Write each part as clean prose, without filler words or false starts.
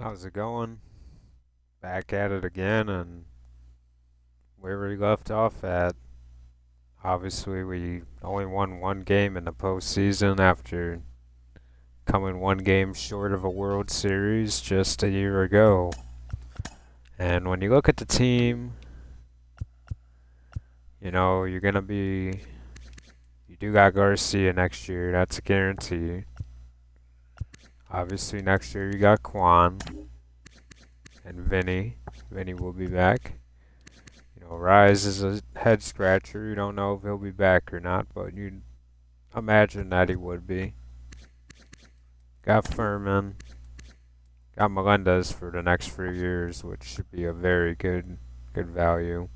How's it going? Back at it again, and where we left off at. Obviously, we only won one game in the postseason after coming one game short of a World Series just a year ago. And when you look at the team, you're going to be. You do got Garcia next year, that's a guarantee. Obviously, next year you got Quan and Vinny. Vinny will be back. Rise is a head scratcher. You don't know if he'll be back or not, but you imagine that he would be. Got Furman. Got Melendez for the next 3 years, which should be a very good value.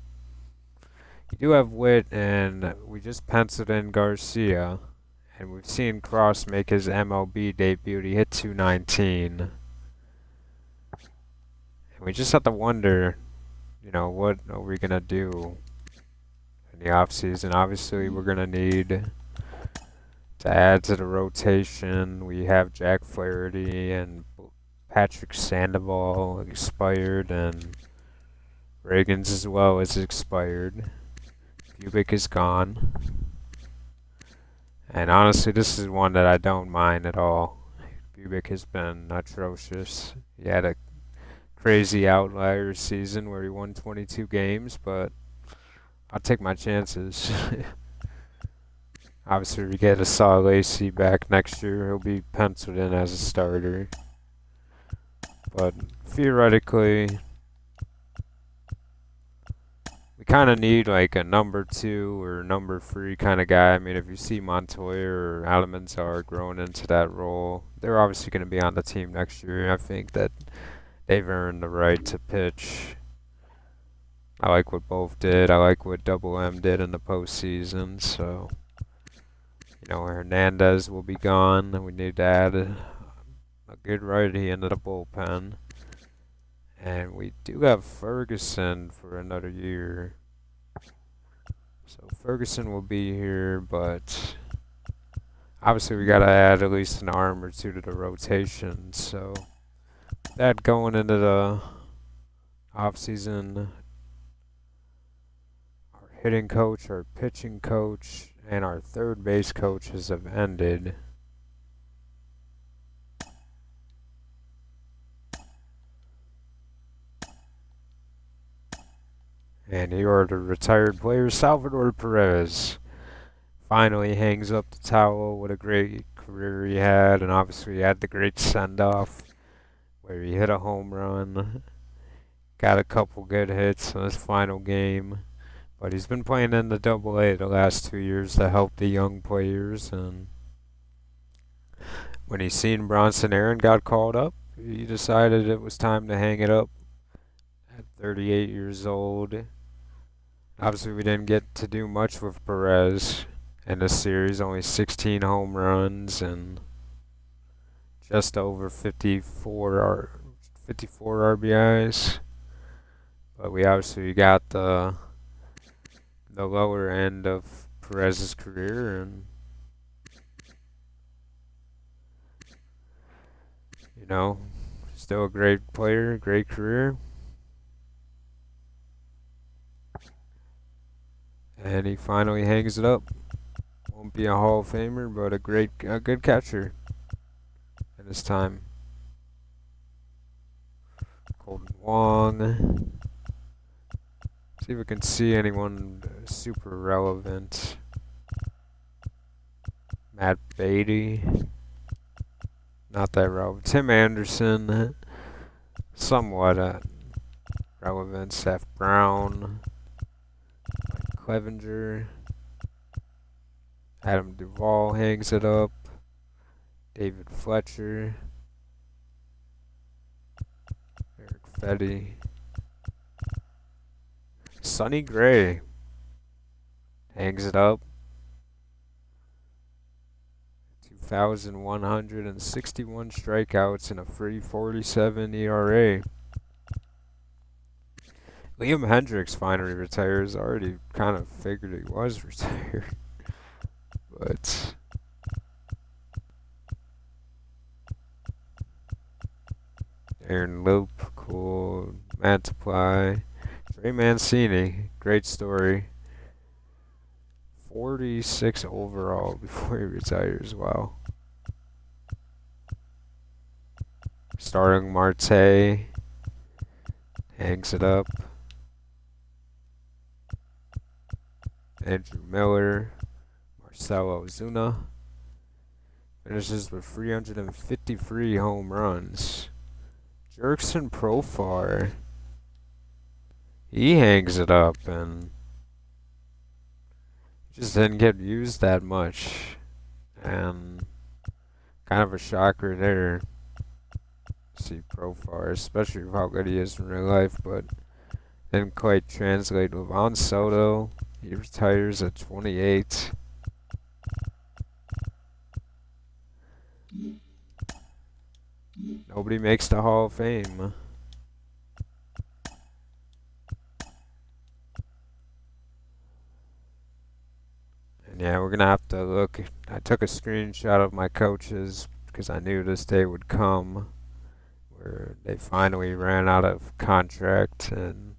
You do have Witt, and we just penciled in Garcia, and we've seen Cross make his MLB debut. He hit 219, and we just have to wonder, what are we gonna do in the offseason? Obviously, we're gonna need to add to the rotation. We have Jack Flaherty and Patrick Sandoval expired, and Reagan's as well is expired. Bubic is gone. And honestly, this is one that I don't mind at all. Bubic has been atrocious. He had a crazy outlier season where he won 22 games, but I'll take my chances. Obviously, if we get a Saw Lacey back next year, he'll be penciled in as a starter. But theoretically, we kind of need like a number 2 or number 3 kind of guy. I mean, if you see Montoya or Almanzar growing into that role, they're obviously going to be on the team next year. I think that they've earned the right to pitch. I like what both did. I like what Double M did in the postseason. So, Hernandez will be gone, and we need to add a good righty into the bullpen. And we do have Ferguson for another year. So Ferguson will be here, but obviously we got to add at least an arm or two to the rotation. So that going into the offseason, our hitting coach, our pitching coach, and our third base coaches have ended. And here are the retired players. Salvador Perez finally hangs up the towel. What a great career he had. And obviously he had the great send-off where he hit a home run. Got a couple good hits in his final game. But he's been playing in the Double-A the last 2 years to help the young players. And when he seen Bronson Aaron got called up, he decided it was time to hang it up at 38 years old. Obviously, we didn't get to do much with Perez in this series. Only 16 home runs and just over 54 RBIs. But we obviously got the lower end of Perez's career, and still a great player, great career. And he finally hangs it up. Won't be a Hall of Famer, but a good catcher in his time. Colton Wong. See if we can see anyone super relevant. Matt Beatty. Not that relevant. Tim Anderson. Somewhat relevant. Seth Brown. Clevenger. Adam Duvall hangs it up. David Fletcher. Eric Fetty. Sonny Gray hangs it up. 2,161 strikeouts and a 3.47 ERA. Liam Hendricks finally retires. Already kind of figured he was retired. But Aaron Loop, cool. Multiply. Trey Mancini, great story. 46 overall before he retires. Wow. Starting Marte. Hangs it up. Andrew Miller. Marcelo Ozuna. Finishes with 353 home runs. Jerkson Profar. He hangs it up and just didn't get used that much. And kind of a shocker there. See Profar, especially with how good he is in real life, but didn't quite translate with Juan Soto. He retires at 28. Nobody makes the Hall of Fame. And yeah, we're gonna have to look. I took a screenshot of my coaches because I knew this day would come where they finally ran out of contract and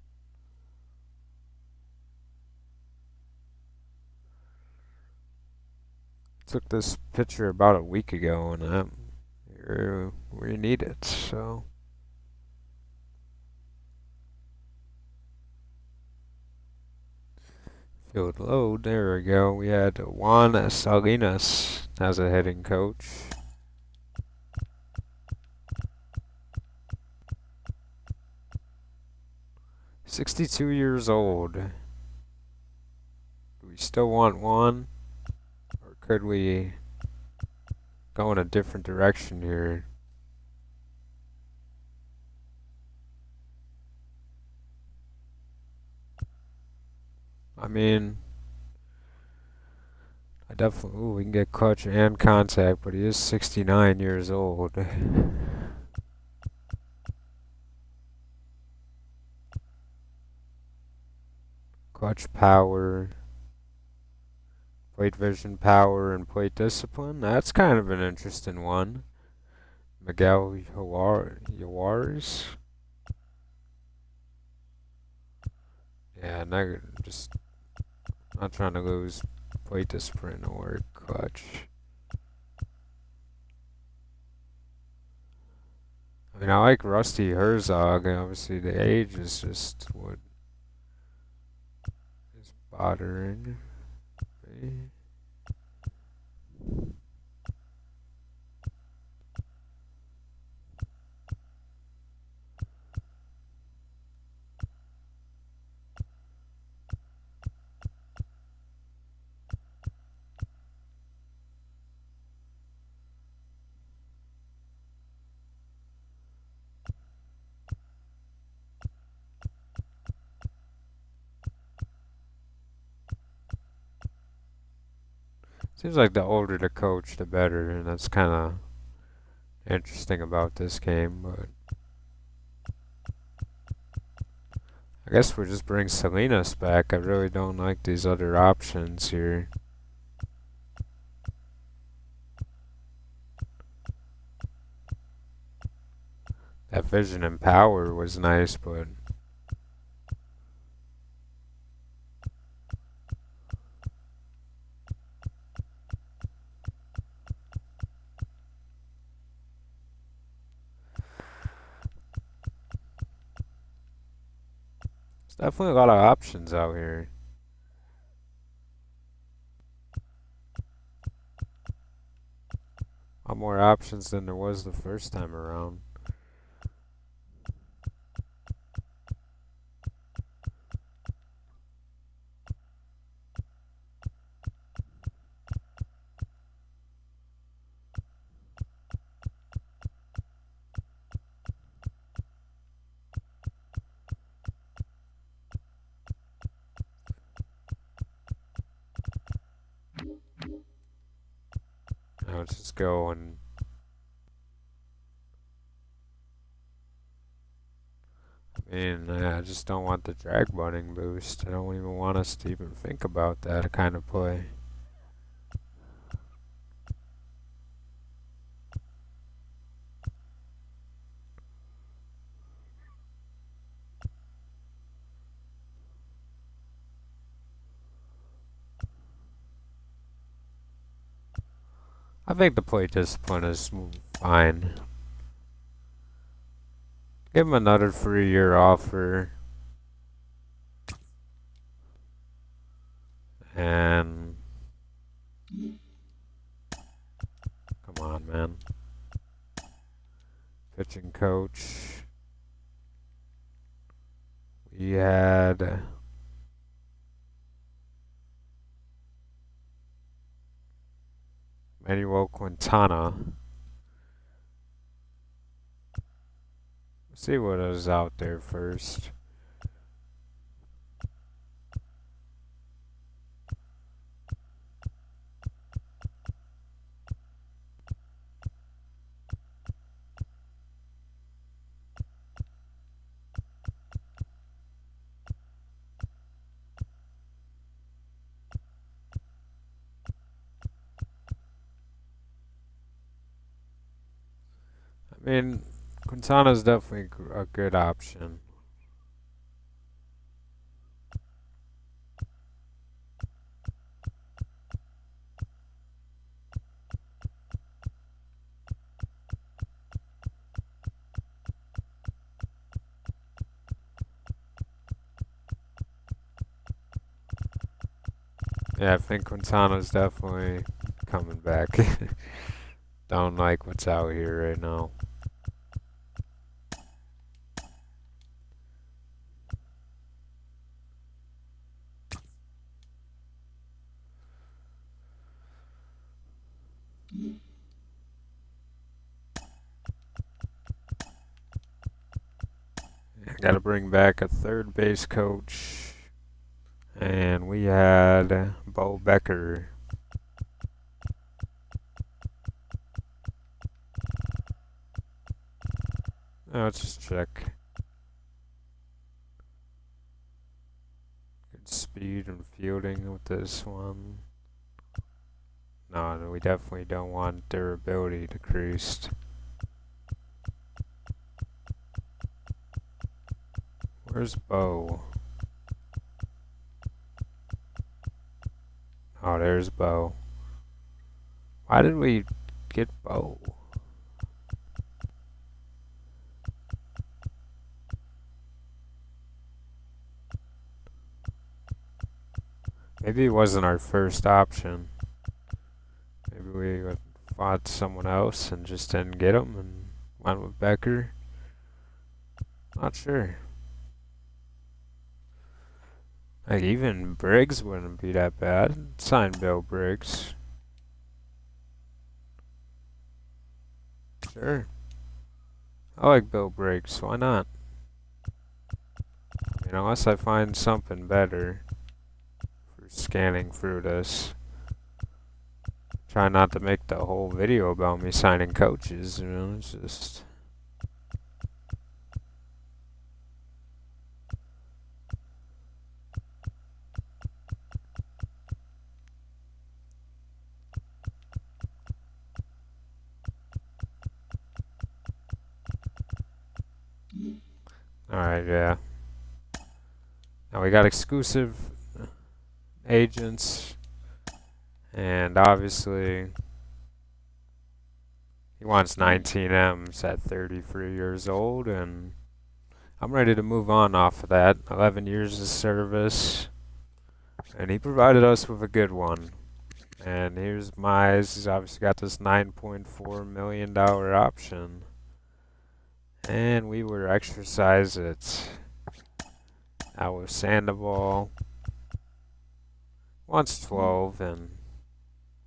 took this picture about a week ago and we need it, so field load, there we go. We had Juan Salinas as a hitting coach. "62 years old. Do we still want Juan? Or could we go in a different direction here?" I mean, I definitely, ooh, we can get clutch and contact, but he is 69 years old. Clutch power, plate vision power, and plate discipline. That's kind of an interesting one. Miguel Yawares. Yeah, just not trying to lose plate discipline or clutch. I mean, I like Rusty Herzog, and obviously the age is just what is bothering me. Seems like the older the coach, the better, and that's kind of interesting about this game, but I guess we'll just bring Salinas back. I really don't like these other options here. That vision and power was nice, but there's definitely a lot of options out here. A lot more options than there was the first time around. Now let's just go and I mean, I just don't want the drag bunting boost. I don't even want us to even think about that kind of play. I think the plate discipline is fine. Give him another 3-year offer. And come on, man. Pitching coach. We had Manuel Quintana. Let's see what is out there first. I mean, Quintana's definitely a good option. Yeah, I think Quintana's definitely coming back. Don't like what's out here right now. Got to bring back a third base coach. And we had Bo Becker. Let's just check. Good speed and fielding with this one. No, we definitely don't want durability decreased. Where's Bo? Oh, there's Bo. Why did we get Bo? Maybe it wasn't our first option. Maybe we fought someone else and just didn't get him and went with Becker. Not sure. Like, even Briggs wouldn't be that bad. Sign Bill Briggs. Sure. I like Bill Briggs. Why not? I mean, unless I find something better for scanning through this. Try not to make the whole video about me signing coaches, you know, it's just... Alright, yeah. Now we got exclusive agents, and obviously he wants 19 M's at 33 years old, and I'm ready to move on off of that. 11 years of service, and he provided us with a good one. And here's Mize. He's obviously got this $9.4 million option, and we will exercise it. Now with Sandoval wants 12, and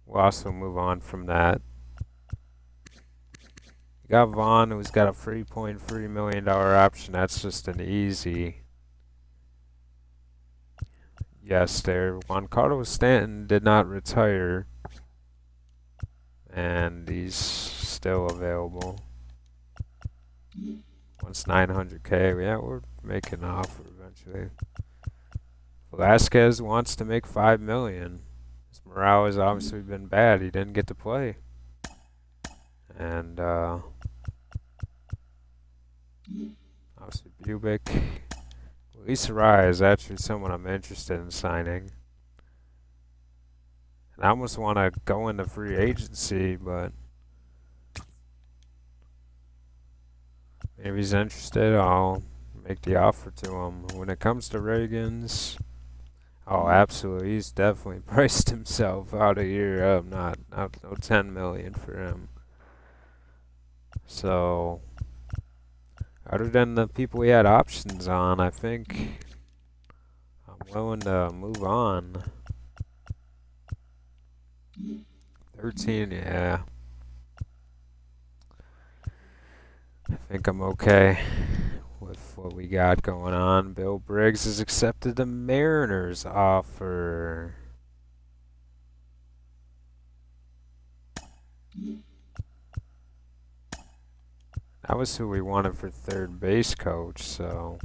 we'll also move on from that. You got Vaughn, who's got a $3.3 million option. That's just an easy yes there. Juan Carlos Stanton did not retire, and he's still available. Wants 900K. Yeah, we're making an offer eventually. Velasquez wants to make $5 million. His morale has obviously been bad. He didn't get to play. And obviously Bubic. Lisa Rye is actually someone I'm interested in signing. And I almost want to go into free agency, but if he's interested, I'll make the offer to him. When it comes to Reagan's, oh, absolutely, he's definitely priced himself out of here. Not no 10 million for him. So, other than the people we had options on, I think I'm willing to move on. 13, yeah. I think I'm okay with what we got going on. Bill Briggs has accepted the Mariners offer. That was who we wanted for third base coach, so.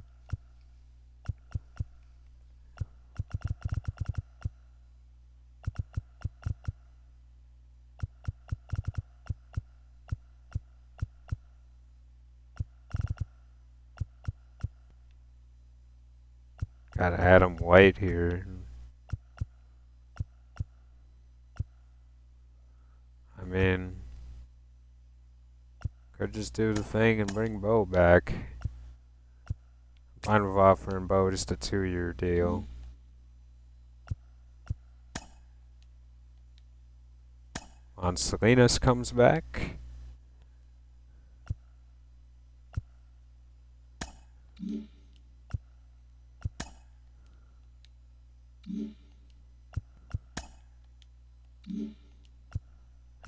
Got Adam White here. I mean, could just do the thing and bring Bo back. Fine with offering Bo just a 2-year deal. Salinas comes back.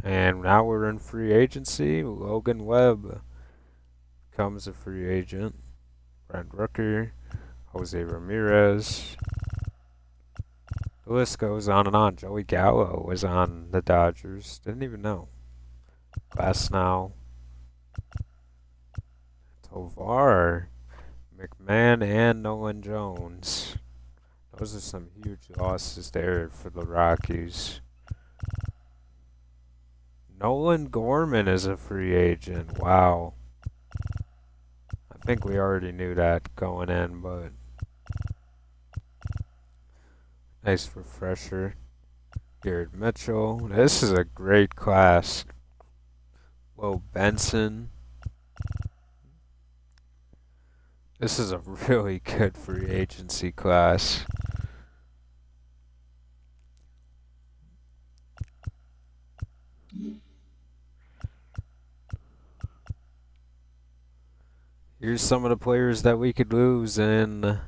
And now we're in free agency. Logan Webb becomes a free agent. Brent Rooker, Jose Ramirez. The list goes on and on. Joey Gallo was on the Dodgers. Didn't even know. Glasnow. Tovar. McMahon and Nolan Jones. Those are some huge losses there for the Rockies. Nolan Gorman is a free agent. Wow. I think we already knew that going in, but nice refresher. Garrett Mitchell. This is a great class. Will Benson. This is a really good free agency class. Here's some of the players that we could lose in the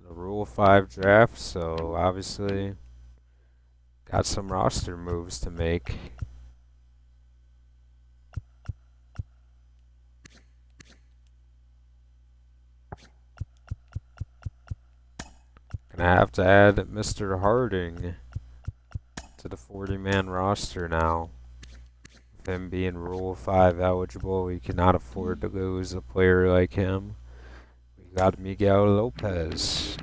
Rule 5 draft, so obviously got some roster moves to make. Gonna have to add Mr. Harding to the 40-man roster now. With him being Rule 5 eligible, we cannot afford to lose a player like him. We got Miguel Lopez.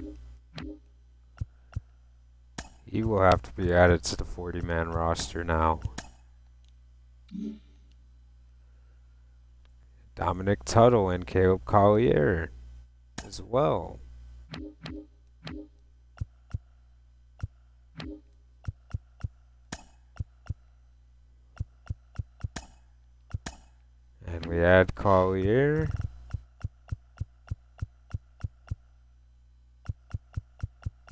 He will have to be added to the 40-man roster now. Dominic Tuttle and Caleb Collier as well. And we add Collier.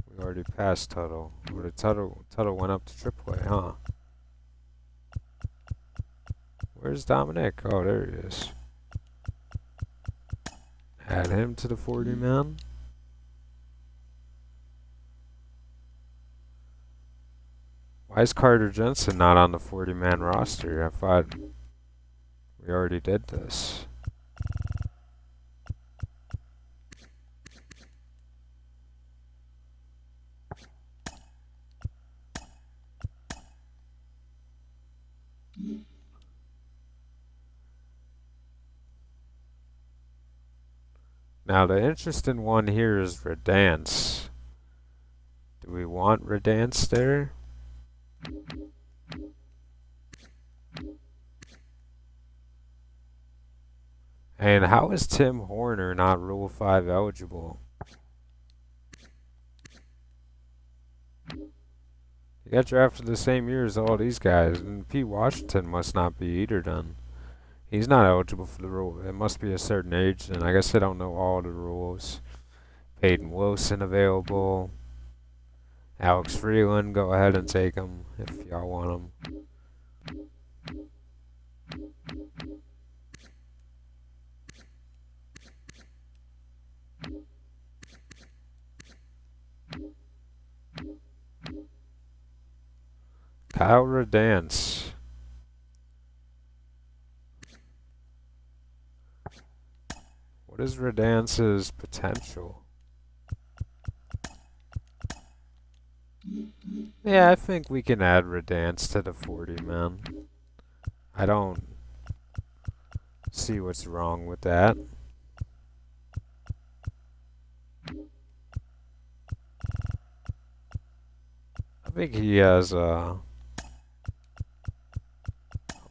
We already passed Tuttle. Tuttle went up to AAA, huh? Where's Dominic? Oh, there he is. Add him to the 40-man. Why is Carter Jensen not on the 40-man roster? I thought we already did this. Now the interesting one here is Redance. Do we want Redance there? And how is Tim Horner not Rule 5 eligible? He got drafted the same year as all these guys, and Pete Washington must not be either then. He's not eligible for the rule. It must be a certain age, and I guess I don't know all the rules. Peyton Wilson available. Alex Freeland, go ahead and take him if y'all want him. Kyle Radance. What is Radance's potential? Yeah, I think we can add Radance to the 40, man. I don't see what's wrong with that. I think he has a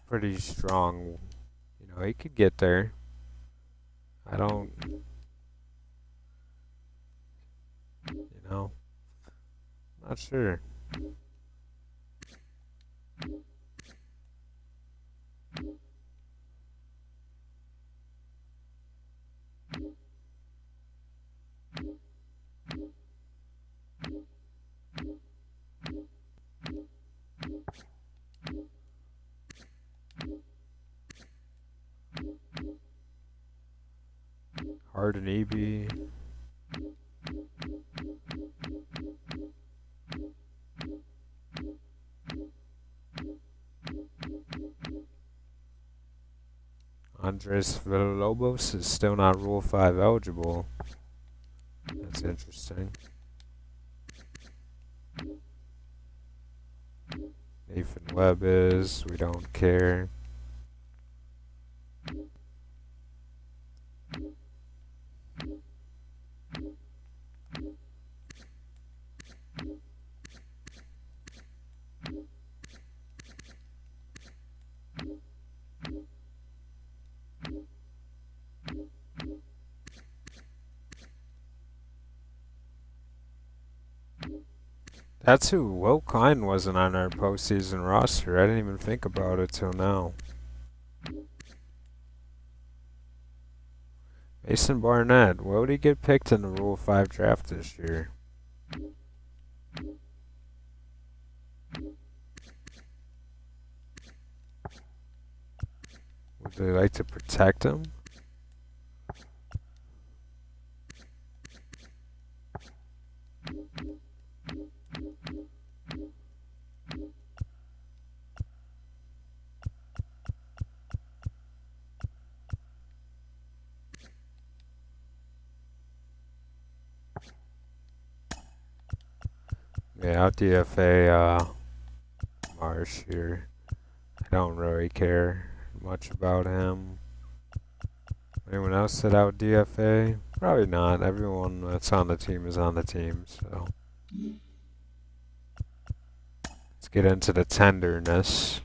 pretty strong, he could get there. I don't, not sure. Harden EB. Andres Villalobos is still not Rule 5 eligible. That's interesting. Nathan Webb is. We don't care. That's who Will Klein wasn't on our postseason roster. I didn't even think about it till now. Mason Barnett, why would he get picked in the Rule 5 draft this year? Would they like to protect him? Yeah, I'll DFA Marsh here. I don't really care much about him. Anyone else that I would DFA? Probably not. Everyone that's on the team is on the team, so. Let's get into the tenderness.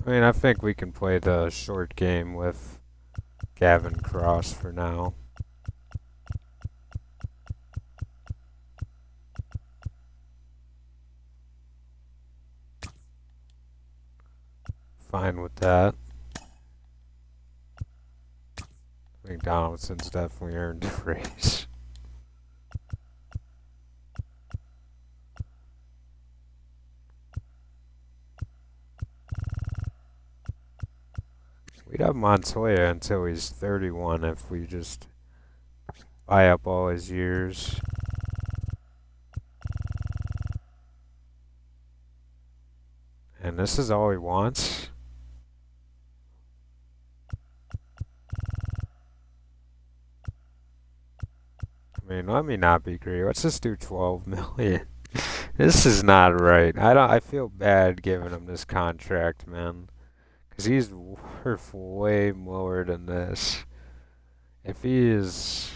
I mean, I think we can play the short game with Gavin Cross for now. Fine with that. I think Donaldson's definitely earned a raise. We'd have Montoya until he's 31 if we just buy up all his years. And this is all he wants. million. Let me not be greedy. Let's just do 12 million. This is not right. I feel bad giving him this contract, man. Because he's worth way more than this. If he is...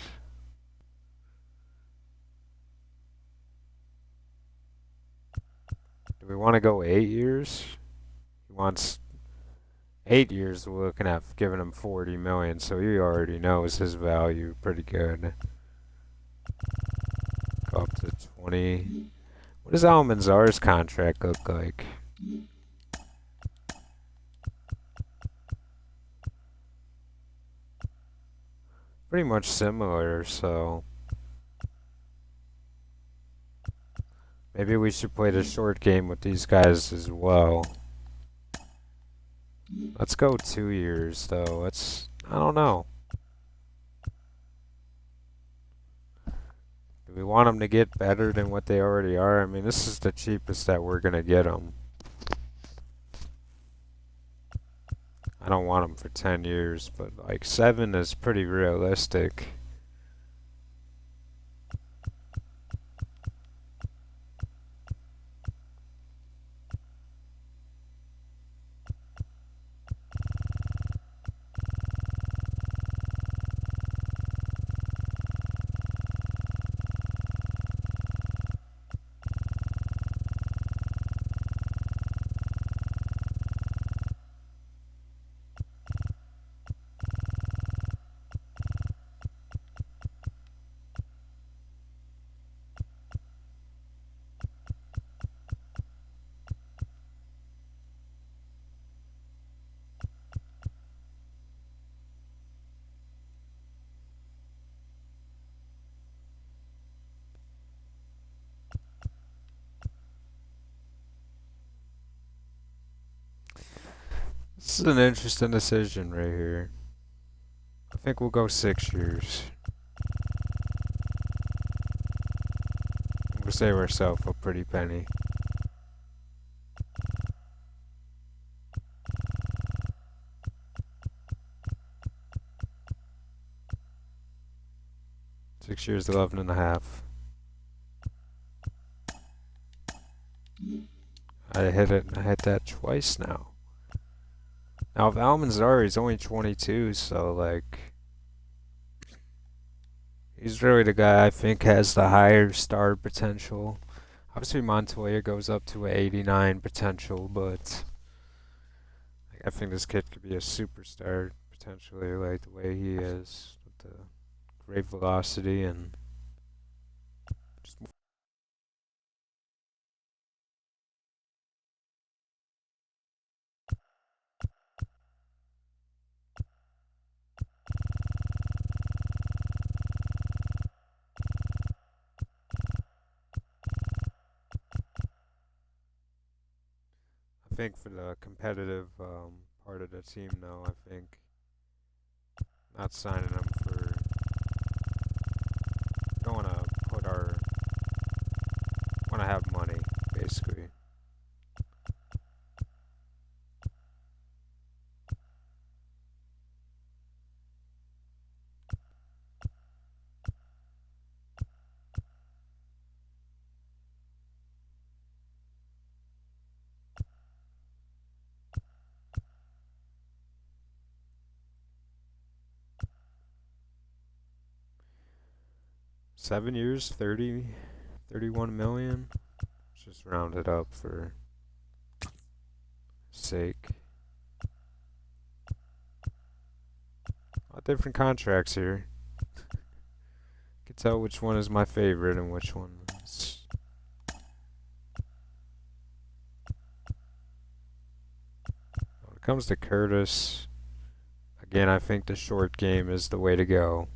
Do we want to go 8 years? He wants 8 years. We're looking at giving him 40 million, so he already knows his value pretty good. Go up to 20. What does Almanzar's contract look like? Pretty much similar, so maybe we should play the short game with these guys as well. Let's go 2 years, though. I don't know. Do we want them to get better than what they already are? I mean, this is the cheapest that we're going to get them. I don't want them for 10 years, but like 7 is pretty realistic. This is an interesting decision right here. I think we'll go 6 years. We'll save ourselves a pretty penny. Six years, 11 and a half. I hit it. I hit that twice now. Now, if Almanzar is only 22, so like, he's really the guy I think has the higher star potential. Obviously, Montoya goes up to 89 potential, but I think this kid could be a superstar potentially, like the way he is with the great velocity and just 'Cause I think for the competitive part of the team, though, I think not signing him for. Don't want to put our. Want to have money, basically. Seven years, 31 million. Let's just round it up for sake. A lot of different contracts here. Can tell which one is my favorite and which one is. When it comes to Curtis, again, I think the short game is the way to go.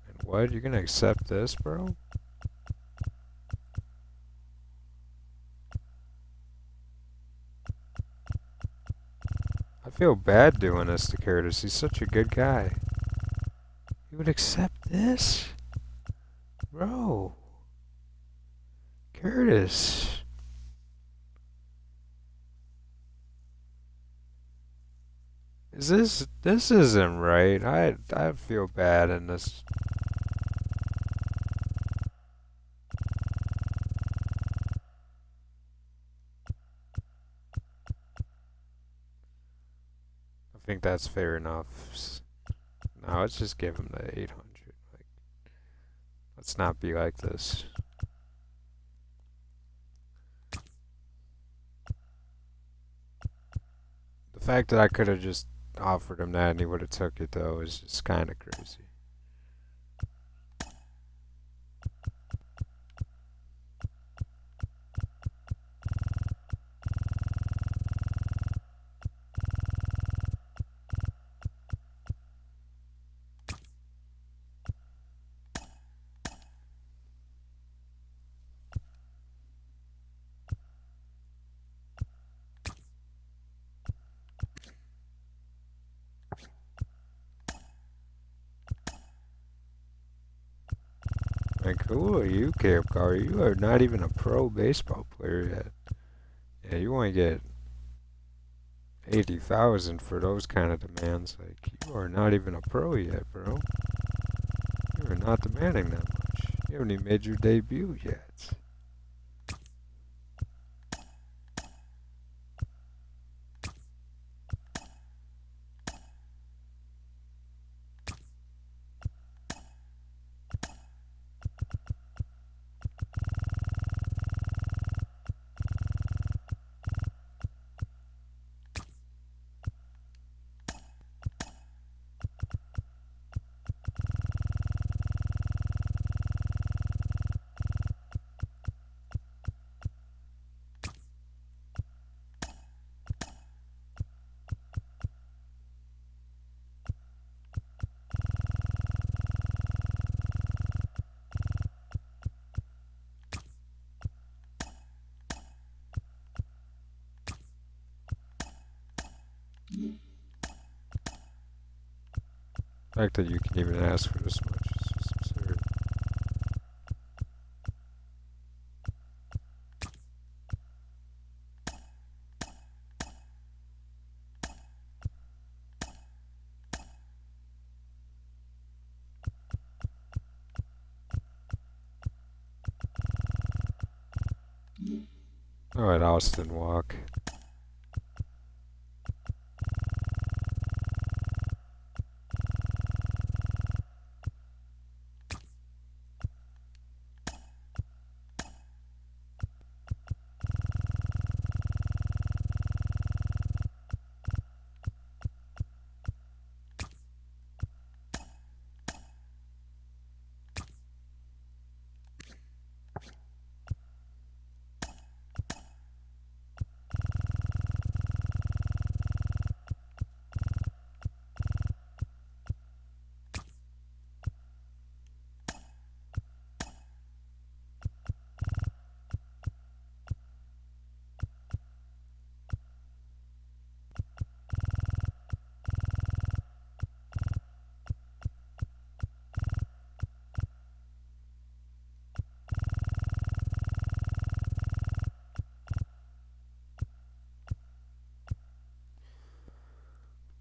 And what? You're gonna accept this, bro? I feel bad doing this to Curtis. He's such a good guy. You would accept this? Bro. Curtis. This isn't right. I feel bad in this think that's fair enough. No, let's just give him the 800. Like, let's not be like this. The fact that I could have just offered him that and he would have took it though is just kind of crazy. Like, who are you, Capcar? You are not even a pro baseball player yet. Yeah, you want to get 80,000 for those kind of demands. Like, you are not even a pro yet, bro. You are not demanding that much. You haven't even made your debut yet. The fact that you can even ask for this much is just absurd. Alright, Austin walk.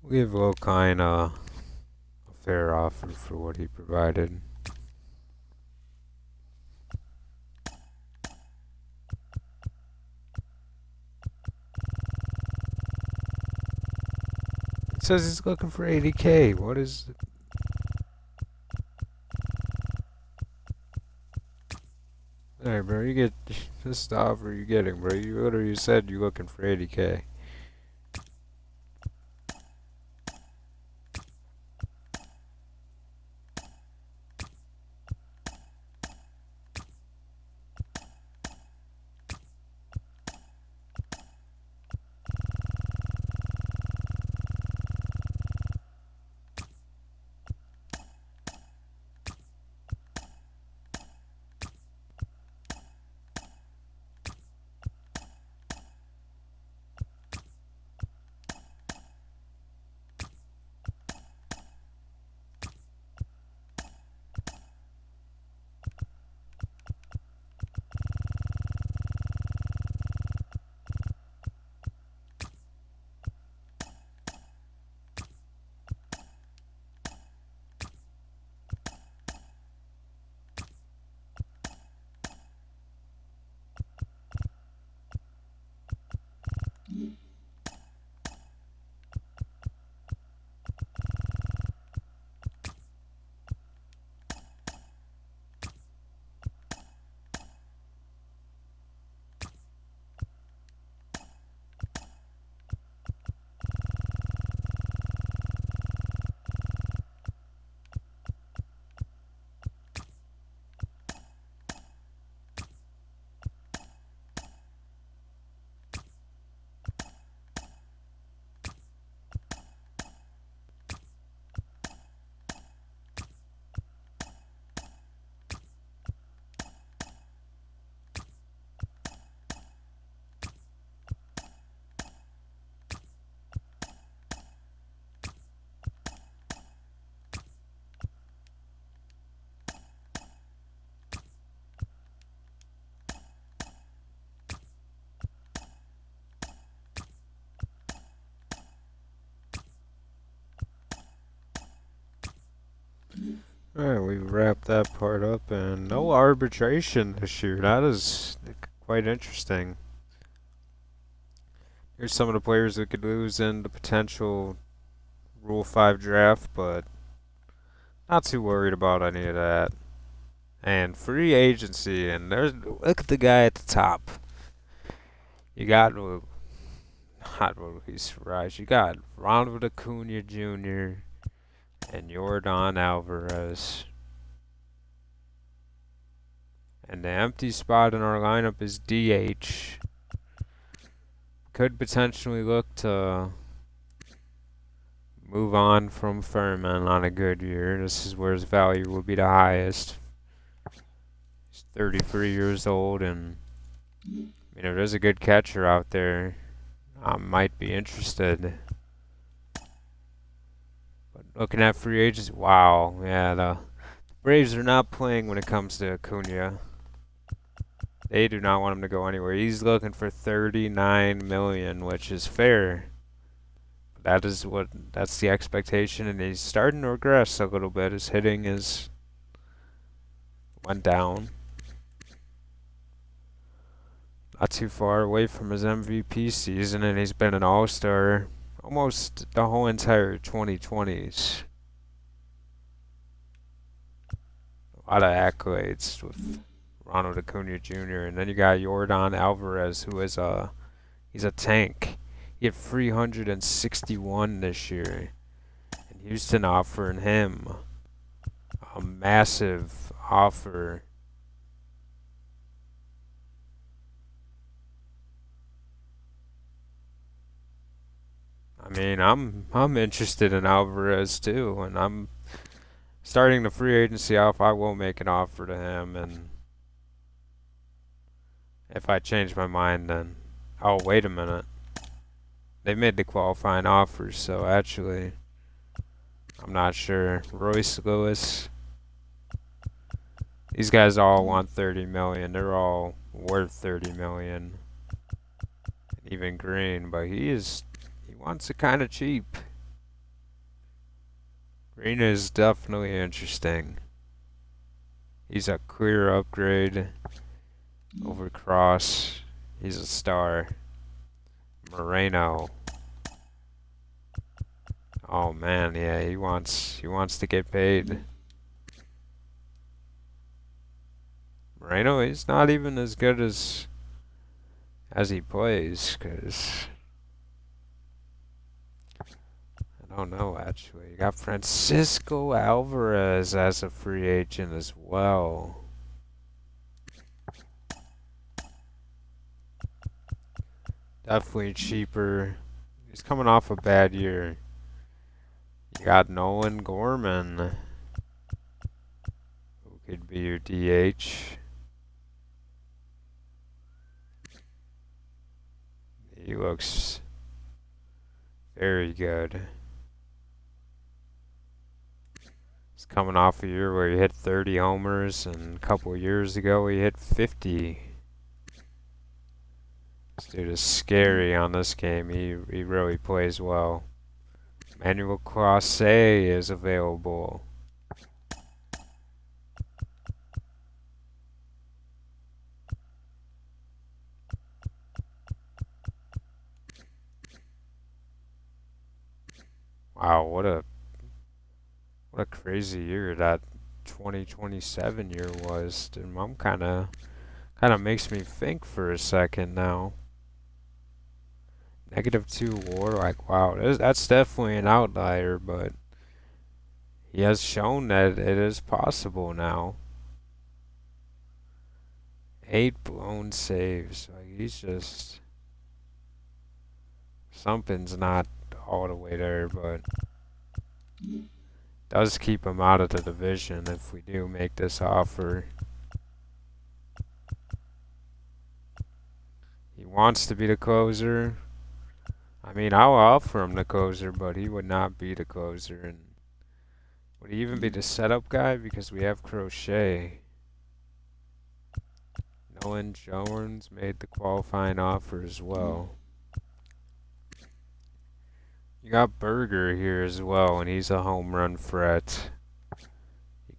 We give Lokine a fair offer for what he provided. It says he's looking for 80K. What is... Alright, bro, you get... This is the offer you're getting, bro. You literally said you're looking for 80K. Alright, we wrapped that part up, and no arbitration this year. That is quite interesting. Here's some of the players that could lose in the potential Rule 5 draft, but not too worried about any of that. And free agency, and look at the guy at the top. You got not Luis Suarez. You got Ronald Acuna Jr. and Yordan Alvarez. And the empty spot in our lineup is DH. Could potentially look to move on from Furman on a good year. This is where his value will be the highest. He's 33 years old, and if there's a good catcher out there, I might be interested. But looking at free agents, wow, yeah, the Braves are not playing when it comes to Acuna. They do not want him to go anywhere. He's looking for $39 million, which is fair. That's the expectation, and he's starting to regress a little bit. His hitting went down. Not too far away from his MVP season, and he's been an all-star almost the whole entire 2020s. A lot of accolades with Ronald Acuna Jr. And then you got Yordan Alvarez, who is he's a tank. He had 361 this year, and Houston offering him a massive offer. I mean, I'm interested in Alvarez too, and I'm starting the free agency off. I will make an offer to him, and if I change my mind, then wait a minute. They made the qualifying offers, so actually, I'm not sure. Royce Lewis. These guys all want 30 million. They're all worth 30 million. Even Green, but he wants it kind of cheap. Green is definitely interesting. He's a clear upgrade over Cross. He's a star. Moreno. Oh man, yeah, he wants to get paid. Moreno, he's not even as good as he plays, cause I don't know actually. You got Francisco Alvarez as a free agent as well. Definitely cheaper. He's coming off a bad year. You got Nolan Gorman, who could be your DH. He looks very good. He's coming off a year where he hit 30 homers, and a couple of years ago he hit 50. This dude is scary on this game. He really plays well. Manuel Clase is available. Wow, what a crazy year that 2027 year was. And I'm kind of makes me think for a second now. -2 WAR, like wow, that's definitely an outlier, but he has shown that it is possible now. 8 blown saves, like he's just something's not all the way there, but does keep him out of the division if we do make this offer. He wants to be the closer. I mean, I'll offer him the closer, but he would not be the closer. And would he even be the setup guy? Because we have Crochet. Nolan Jones made the qualifying offer as well. You got Berger here as well, and he's a home run threat.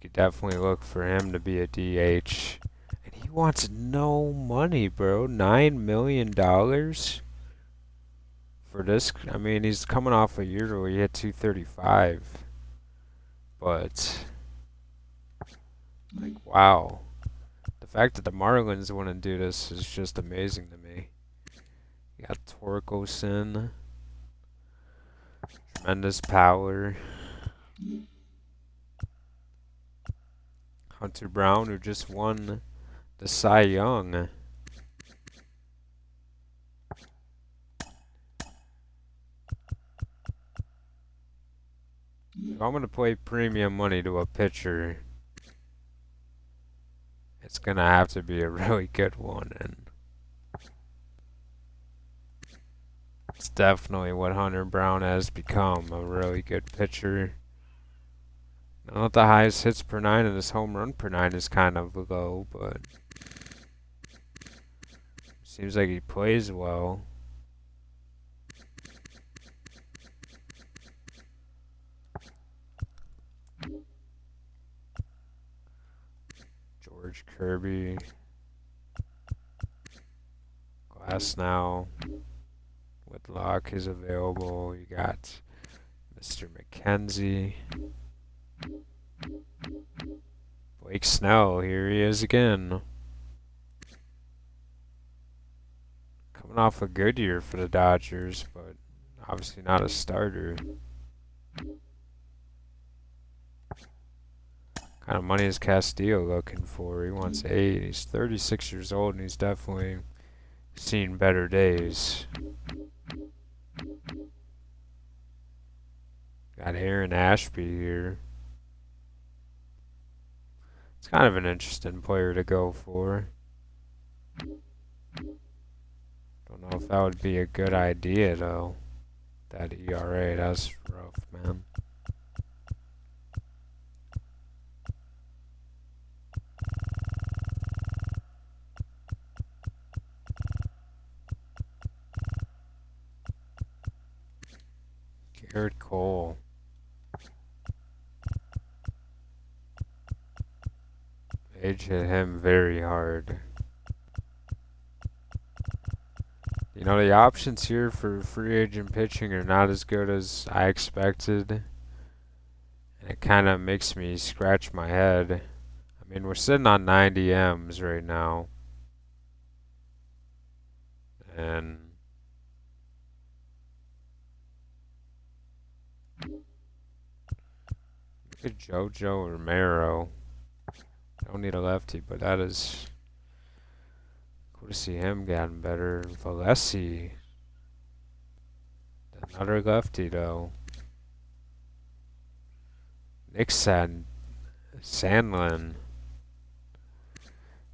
He could definitely look for him to be a DH. And he wants no money, bro. $9 million for this. I mean, he's coming off a year where he hit 235. But, like, wow. The fact that the Marlins want to do this is just amazing to me. You got Torkelson. Tremendous power. Hunter Brown, who just won the Cy Young. If I'm going to play premium money to a pitcher, it's going to have to be a really good one. And it's definitely what Hunter Brown has become, a really good pitcher. I don't know if the highest hits per nine and his home run per nine is kind of low, but seems like he plays well. George Kirby. Glass now. Whitlock is available. You got Mr. McKenzie. Blake Snell, here he is again. Coming off a good year for the Dodgers, but obviously not a starter. What kind of money is Castillo looking for? He wants 8. He's 36 years old and he's definitely seen better days. Got Aaron Ashby here. It's kind of an interesting player to go for. Don't know if that would be a good idea though. That ERA, that's rough, man. Garrett Cole. Age hit him very hard. You know, the options here for free agent pitching are not as good as I expected. And it kind of makes me scratch my head. I mean, we're sitting on 90 M's right now. And look at JoJo Romero. Don't need a lefty, but that is cool to see him getting better. Valesi. Another lefty, though. Nixon. Sandlin.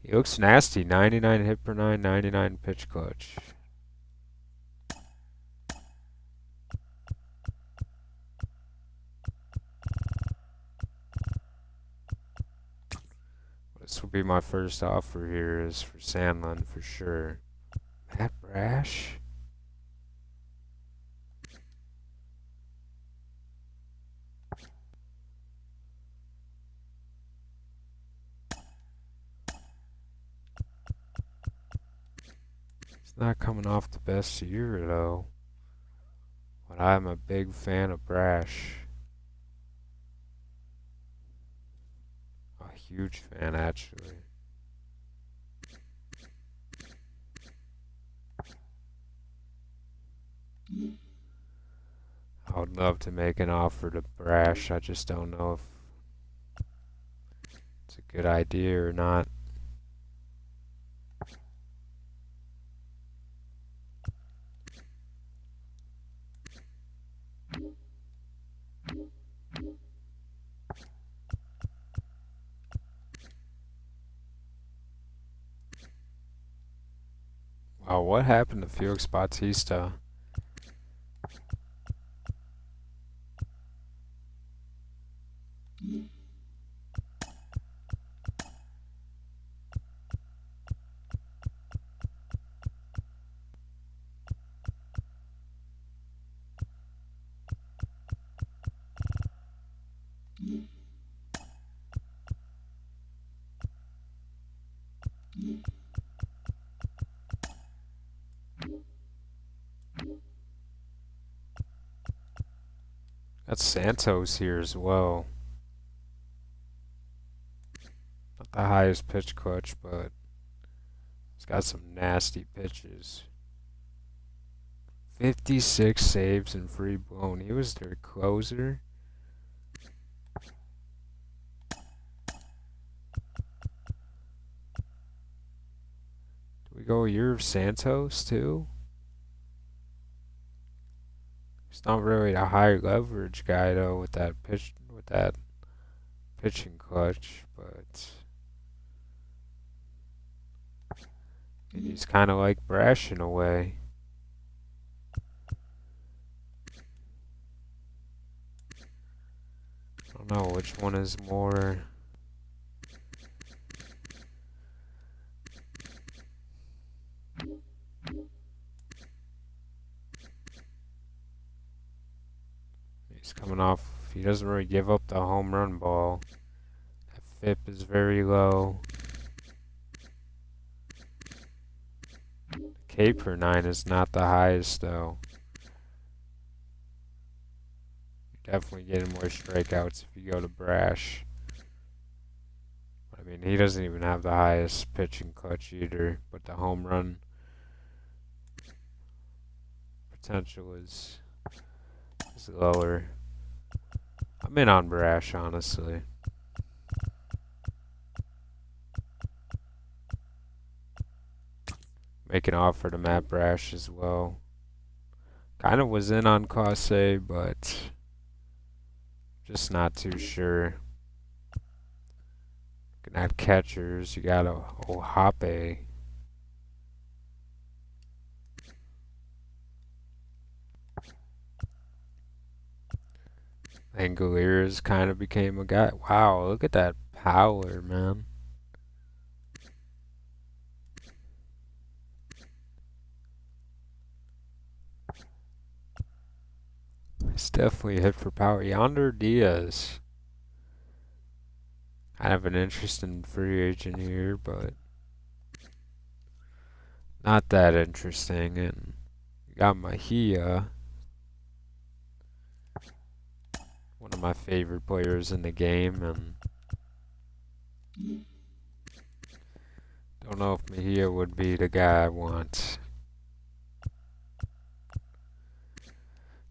He looks nasty. 99 hit per 9, 99 pitch clutch. This will be my first offer here is for Sandlin for sure. Matt Brash? He's not coming off the best year though. But I'm a big fan of Brash. A huge fan actually. I would love to make an offer to Brash. I just don't know if it's a good idea or not. Wow, what happened to Felix Bautista? Got Santos here as well. Not the highest pitch clutch, but he's got some nasty pitches. 56 saves and free blown. He was their closer. Do we go a year of Santos too? He's not really a high leverage guy though with that pitching clutch, but he's kind of like Brash in a way. I don't know which one is more. He's coming off. He doesn't really give up the home run ball. That FIP is very low. K per 9 is not the highest though. You're definitely getting more strikeouts if you go to Brash. I mean, he doesn't even have the highest pitching clutch either, but the home run potential is lower. I'm in on Brash, honestly. Make an offer to Matt Brash as well. Kind of was in on Kase, but just not too sure. Looking at catchers, you got Ohape. Angoliers kind of became a guy. Wow, look at that power, man. It's definitely a hit for power. Yonder Diaz. Kind of an interesting free agent here, but not that interesting. And you got Mejia, one of my favorite players in the game, and don't know if Mejia would be the guy I want.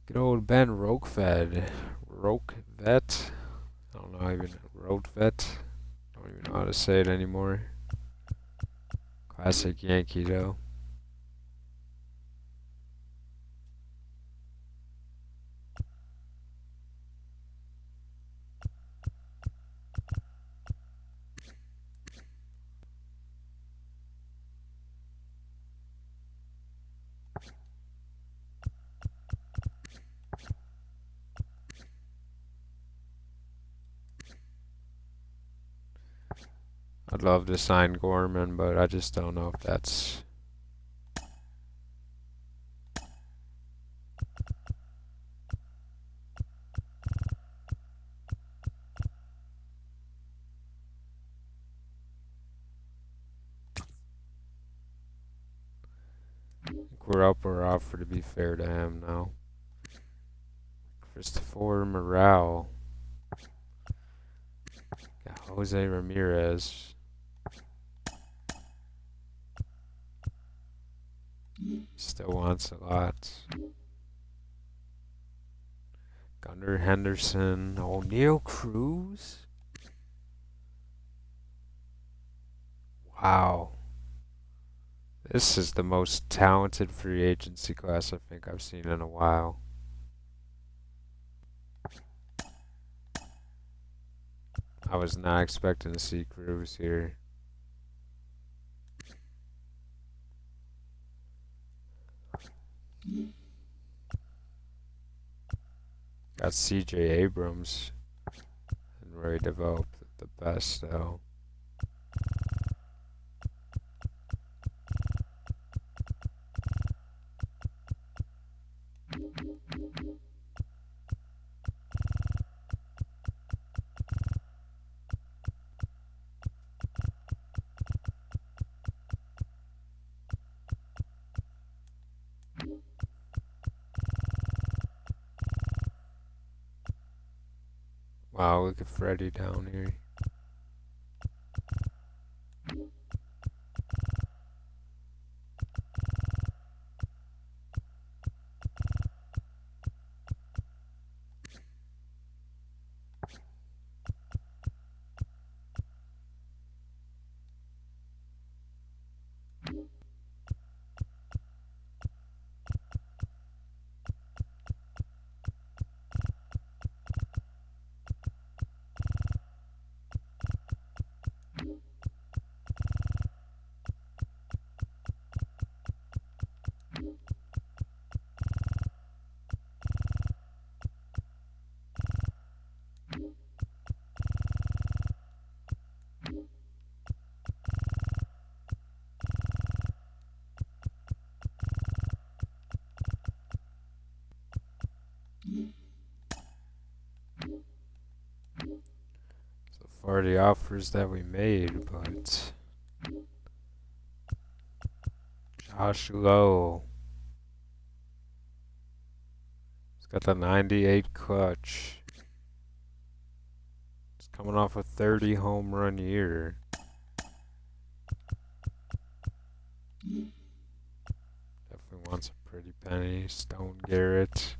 Good old Ben Roquefed. Roquevet. I don't know even Roquevet. Don't even know how to say it anymore. Classic Yankee though. I'd love to sign Gorman, but I just don't know if that's. I think we're up or offer to be fair to him now. Christopher Morale. Got Jose Ramirez. Still wants a lot. Gunnar Henderson. O'Neal Cruz. Wow. This is the most talented free agency class I think I've seen in a while. I was not expecting to see Cruz here. Got CJ Abrams. And really developed the best though. Wow, look at Freddie down here. So far the offers that we made, but Josh Lowe. He's got the 98 clutch. He's coming off a 30 home run year. Definitely wants a pretty penny. Stone Garrett.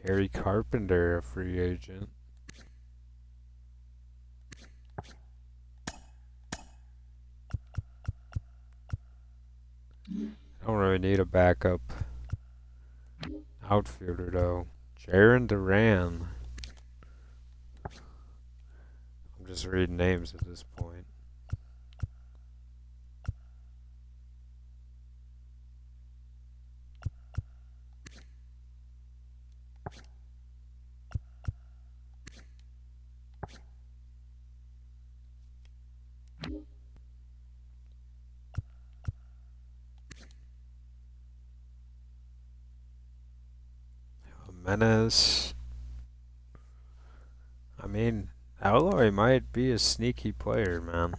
Gary Carpenter, a free agent. I don't really need a backup outfielder though. Jaron Duran. I'm just reading names at this point. Jimenez. I mean, Alloy might be a sneaky player, man.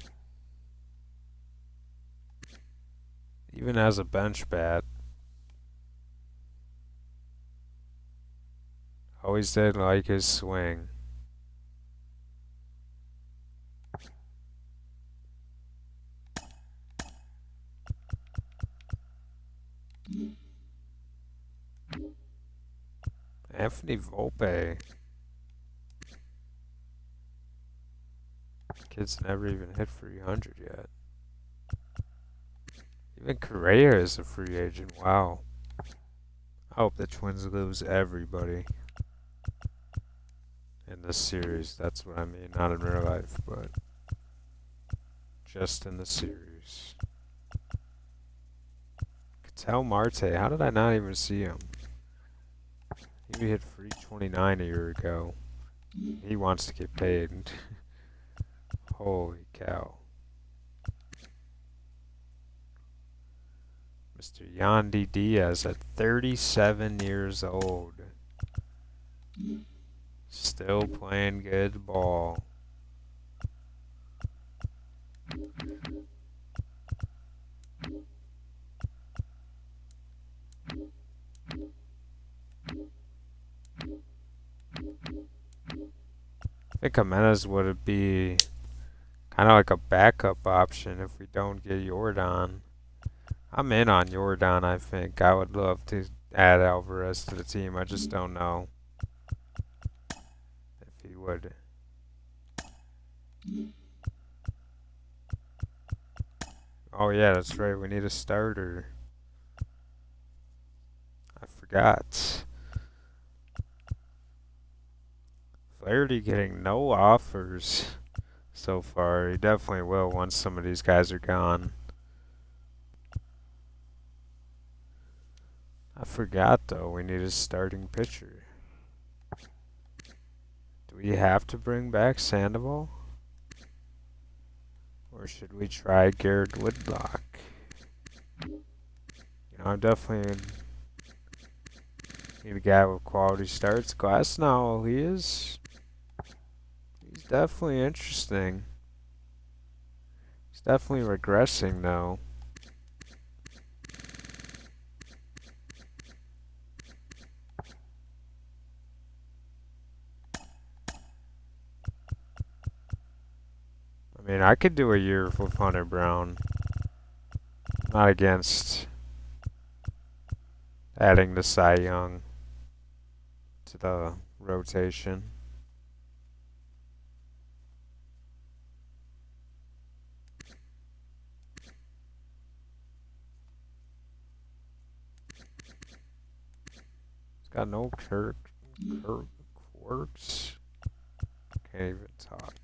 Even as a bench bat. Always did like his swing. Anthony Volpe. Kid's never even hit 300 yet. Even Correa is a free agent. Wow. I hope the Twins lose everybody in this series. That's what I mean. Not in real life, but just in the series. Ketel Marte. How did I not even see him? He hit 329 a year ago. He wants to get paid. Holy cow. Mr. Yandy Diaz at 37 years old. Still playing good ball. I think Jimenez would be kind of like a backup option if we don't get Jordan. I'm in on Jordan, I think. I would love to add Alvarez to the team. I just don't know if he would. Oh yeah, that's right. We need a starter. I forgot. Flaherty getting no offers so far. He definitely will once some of these guys are gone. I forgot though, we need a starting pitcher. Do we have to bring back Sandoval? Or should we try Garrett Woodlock? You know, I'm definitely need a guy with quality starts. Glasnow, he's definitely interesting. He's definitely regressing though. mean, I could do a year with Hunter Brown. Not against adding the Cy Young to the rotation. It's got no quirks. Can't even talk.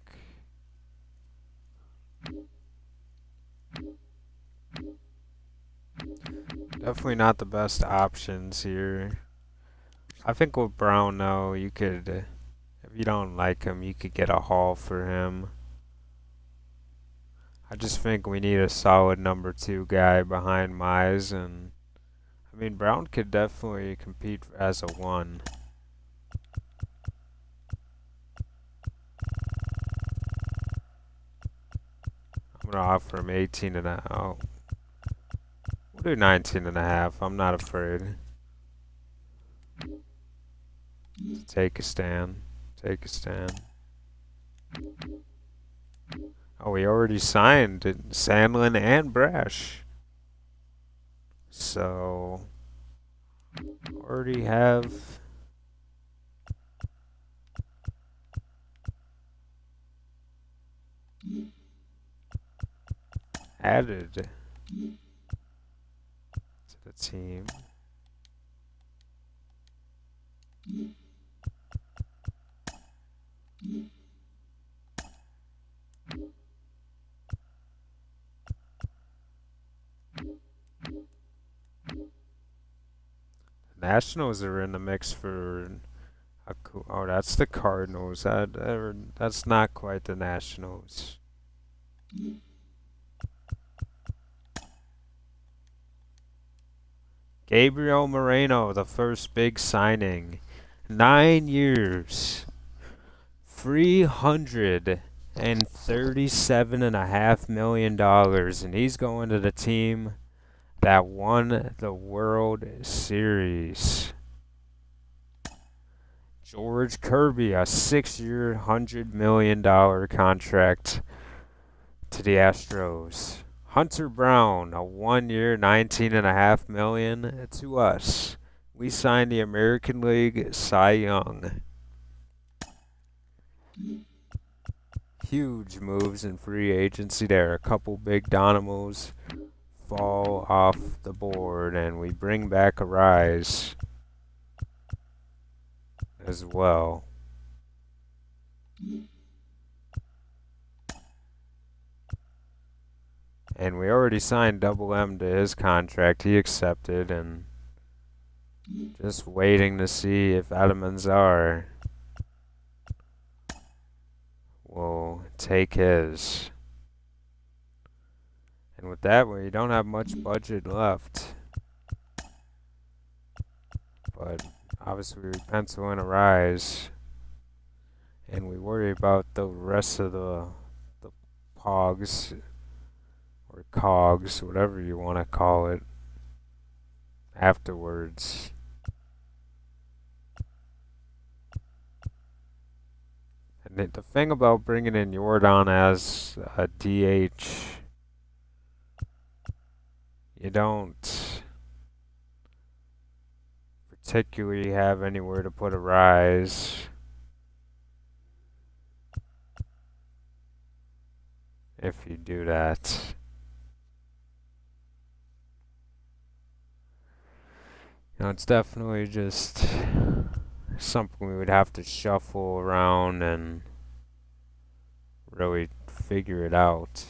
Definitely not the best options here. I think with Brown, though, you could, if you don't like him, you could get a haul for him. I just think we need a solid number 2 guy behind Mize, and I mean, Brown could definitely compete as a 1. I'm gonna offer him 18 and a. Oh, we'll do 19 and a half. I'm not afraid. Take a stand. Take a stand. Oh, we already signed Sandlin and Brash. So, already have added to the team. Nationals are in the mix for a oh, that's the Cardinals. That's not quite the Nationals. Gabriel Moreno, the first big signing. 9 years. $337.5 million. And he's going to the team that won the World Series. George Kirby, a 6-year, $100 million contract to the Astros. Hunter Brown, a 1-year, $19.5 million to us. We signed the American League Cy Young. Huge moves in free agency there. A couple big dynamos fall off the board, and we bring back a Rise as well. And we already signed Double M to his contract. He accepted, and just waiting to see if Adamanzar will take his. And with that, we don't have much budget left. But obviously we pencil in a Rise. And we worry about the rest of the Pogs. Or Cogs, whatever you want to call it, afterwards. And the thing about bringing in Jordan as a DH, you don't particularly have anywhere to put a Rise. If you do that. You know, it's definitely just something we would have to shuffle around and really figure it out.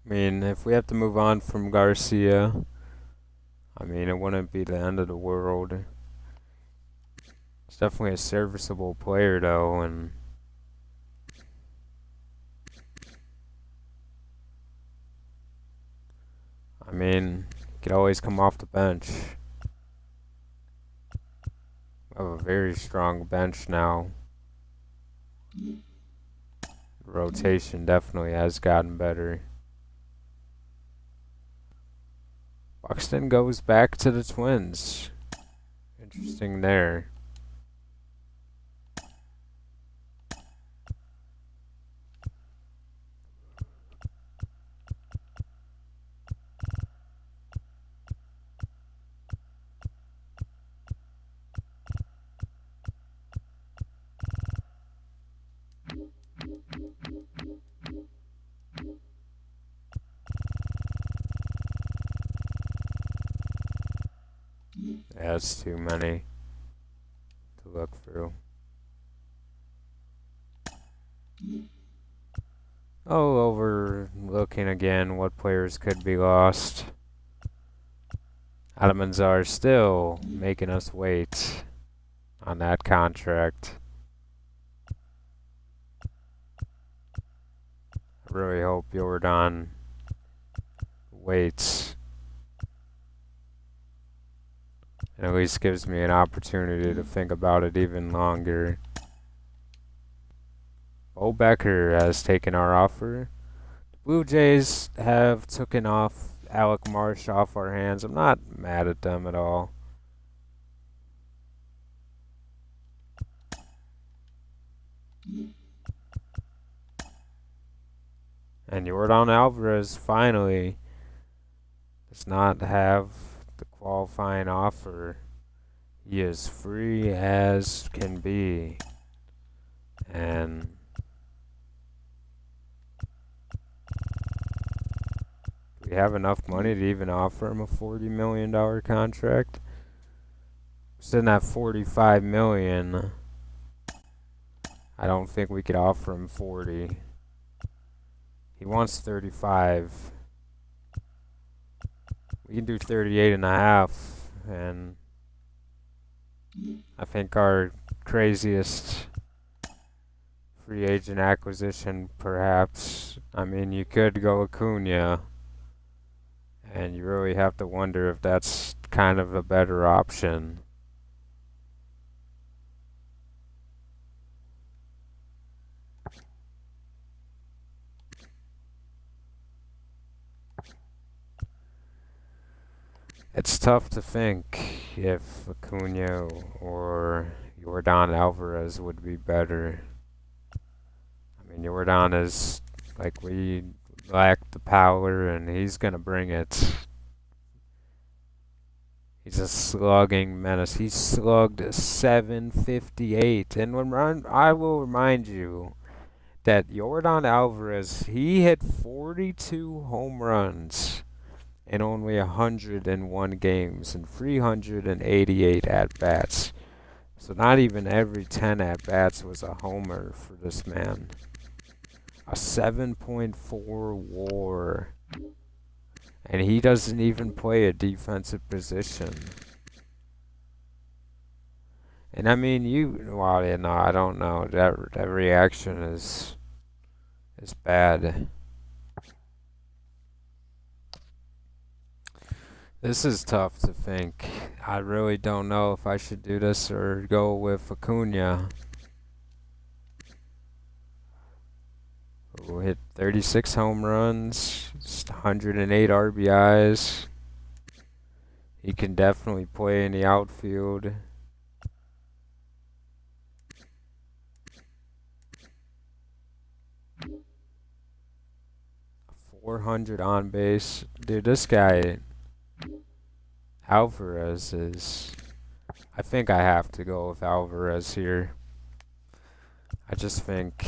I mean, if we have to move on from Garcia, I mean, it wouldn't be the end of the world. He's definitely a serviceable player, though, and I mean, he could always come off the bench. We have a very strong bench now. The rotation definitely has gotten better. Buxton goes back to the Twins. Interesting there. That's too many to look through. Oh, overlooking again what players could be lost. Almanzar still making us wait on that contract. I really hope Jordan waits and at least gives me an opportunity to think about it even longer. Bo Becker has taken our offer. The Blue Jays have taken off Alec Marsh off our hands. I'm not mad at them at all. And Jordan Alvarez finally does not have the qualifying offer. He is free as can be. And we have enough money to even offer him a $40 million contract. Sitting at $45 million. I don't think we could offer him 40. He wants 35. We can do 38 and a half, and I think our craziest free agent acquisition, perhaps. I mean, you could go Acuna, and you really have to wonder if that's kind of a better option. It's tough to think if Acuna or Jordan Alvarez would be better. I mean, Jordan is like, we lack the power, and he's gonna bring it. He's a slugging menace. He slugged 758, and I will remind you that Jordan Alvarez, he hit 42 home runs in only 101 games and 388 at-bats. So not even every 10 at-bats was a homer for this man. A 7.4 WAR. And he doesn't even play a defensive position. And I mean, well, yeah, no, I don't know. That reaction is bad. This is tough to think. I really don't know if I should do this or go with Acuna, who hit 36 home runs, just 108 RBIs. He can definitely play in the outfield. 400 on base. Dude, this guy Alvarez is... I think I have to go with Alvarez here. I just think...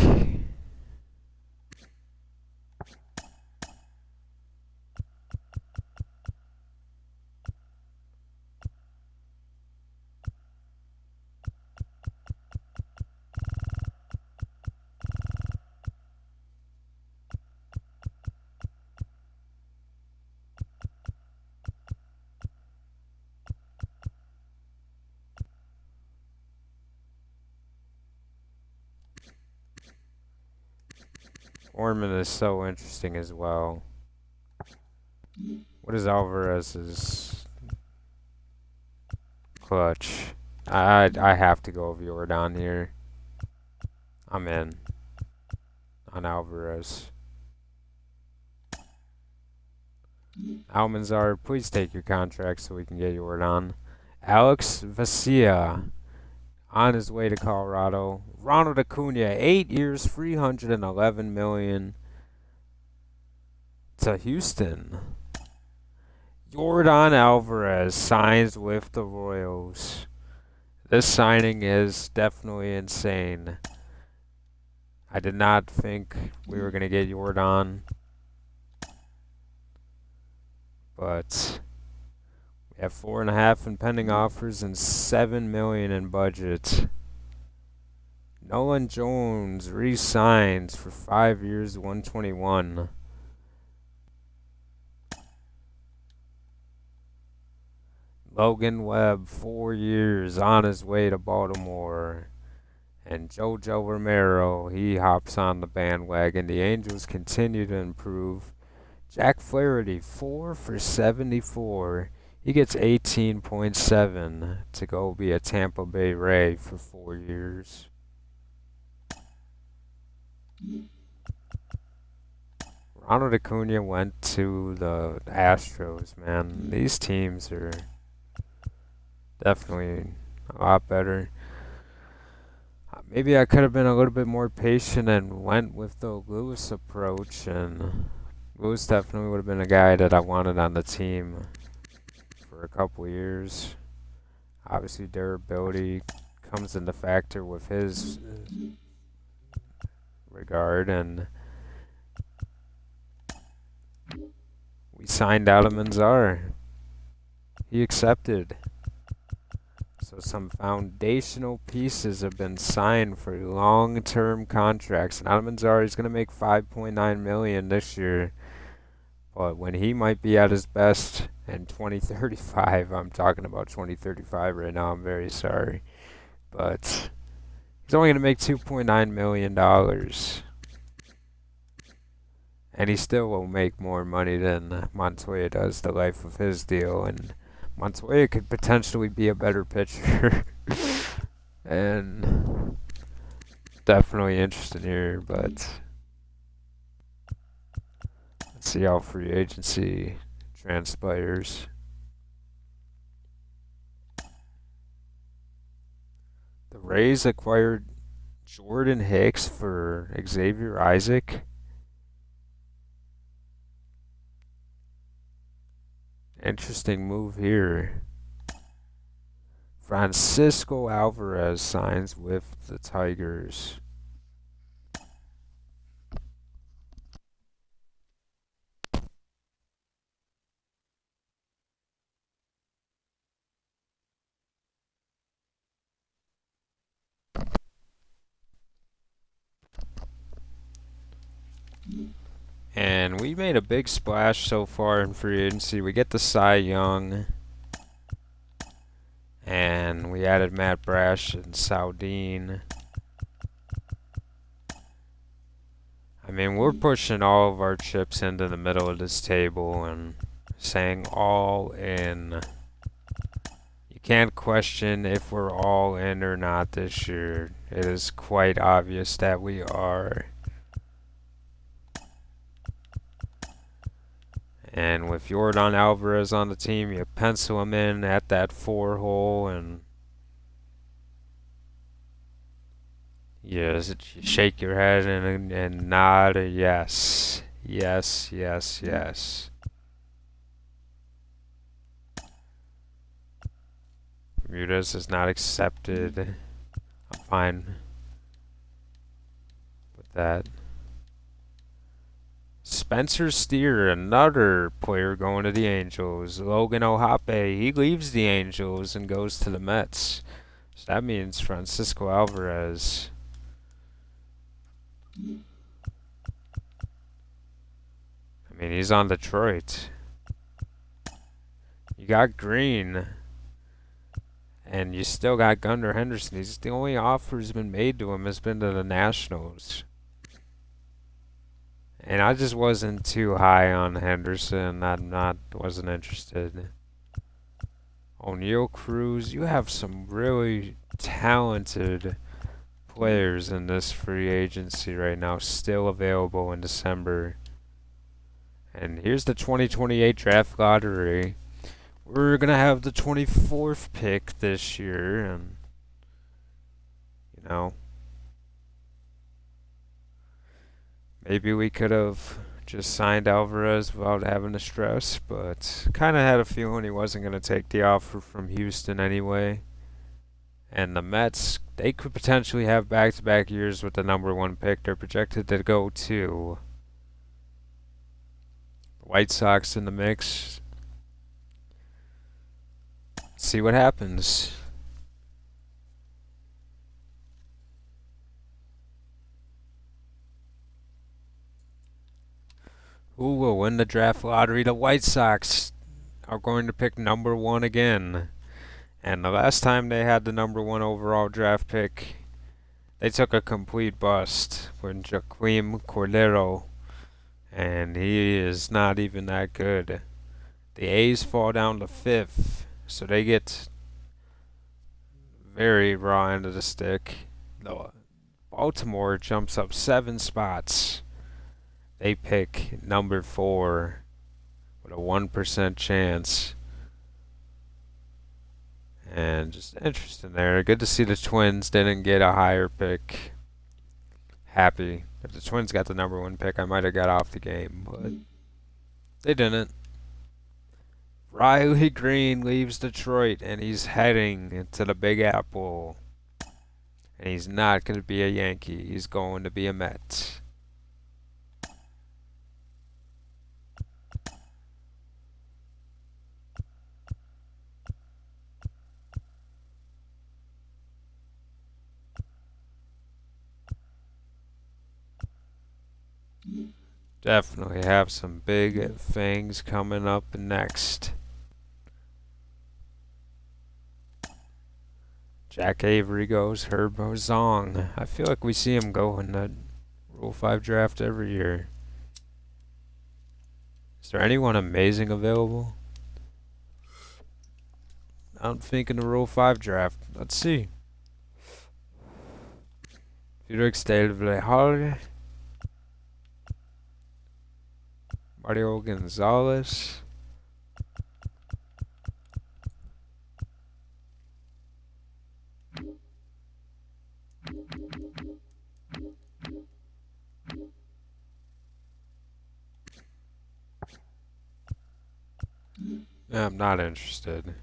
Orman is so interesting as well. What is Alvarez's clutch? I have to go with Jordan here. I'm in on Alvarez. Almanzar, please take your contract so we can get Jordan. Alex Vesia on his way to Colorado. Ronald Acuna, 8 years, $311 million to Houston. Jordan Alvarez signs with the Royals. This signing is definitely insane. I did not think we were going to get Jordan, but we have 4.5 in pending offers and $7 million in budget. Nolan Jones re-signs for 5 years, 121. Logan Webb, 4 years, on his way to Baltimore. And JoJo Romero, he hops on the bandwagon. The Angels continue to improve. Jack Flaherty, 4 for 74. He gets 18.7 to go be a Tampa Bay Ray for 4 years. Ronald Acuna went to the Astros, man. These teams are definitely a lot better. Maybe I could have been a little bit more patient and went with the Lewis approach, and Lewis definitely would have been a guy that I wanted on the team for a couple years. Obviously, durability comes into factor with his regard, and we signed Almanzar. He accepted. So some foundational pieces have been signed for long-term contracts. And Almanzar is going to make $5.9 million this year. But when he might be at his best in 2035, I'm talking about 2035 right now, I'm very sorry. But he's only going to make $2.9 million. And he still will make more money than Montoya does the life of his deal. And Montoya could potentially be a better pitcher. And definitely interested here, but let's see how free agency transpires. The Rays acquired Jordan Hicks for Xavier Isaac. Interesting move here. Francisco Alvarez signs with the Tigers. And we made a big splash so far in free agency. We get the Cy Young. And we added Matt Brash and Saldin. I mean, we're pushing all of our chips into the middle of this table and saying all in. You can't question if we're all in or not this year. It is quite obvious that we are. And with Jordan Alvarez on the team, you pencil him in at that 4 hole and you shake your head and nod a yes. Yes, yes, yes. Bermudez is not accepted. I'm fine with that. Spencer Steer, another player going to the Angels. Logan Ohape, he leaves the Angels and goes to the Mets. So that means Francisco Alvarez. I mean, he's on Detroit. You got Green. And you still got Gunnar Henderson. The only offer has been made to him has been to the Nationals. And I just wasn't too high on Henderson. Wasn't interested. O'Neal Cruz, you have some really talented players in this free agency right now, still available in December. And here's the 2028 draft lottery. We're gonna have the 24th pick this year, and you know, maybe we could have just signed Alvarez without having to stress, but kind of had a feeling he wasn't gonna take the offer from Houston anyway. And the Mets, they could potentially have back-to-back years with the number one pick. They're projected to go to White Sox in the mix. See what happens. Who will win the draft lottery? The White Sox are going to pick number one again. And the last time they had the number one overall draft pick, they took a complete bust with Joaquim Cordero, and he is not even that good. The A's fall down to fifth, so they get very raw end of the stick. No, Baltimore jumps up 7 spots. They pick number 4 with a 1% chance. And just interesting there. Good to see the Twins didn't get a higher pick. Happy. If the Twins got the number one pick, I might have got off the game, but they didn't. Riley Green leaves Detroit and he's heading to the Big Apple. And he's not going to be a Yankee. He's going to be a Met. Definitely have some big things coming up next. Jack Avery goes, Herb Zong. I feel like we see him go in the Rule 5 draft every year. Is there anyone amazing available? I'm thinking the Rule 5 draft. Let's see. Felix Del Mario Gonzalez. I'm not interested.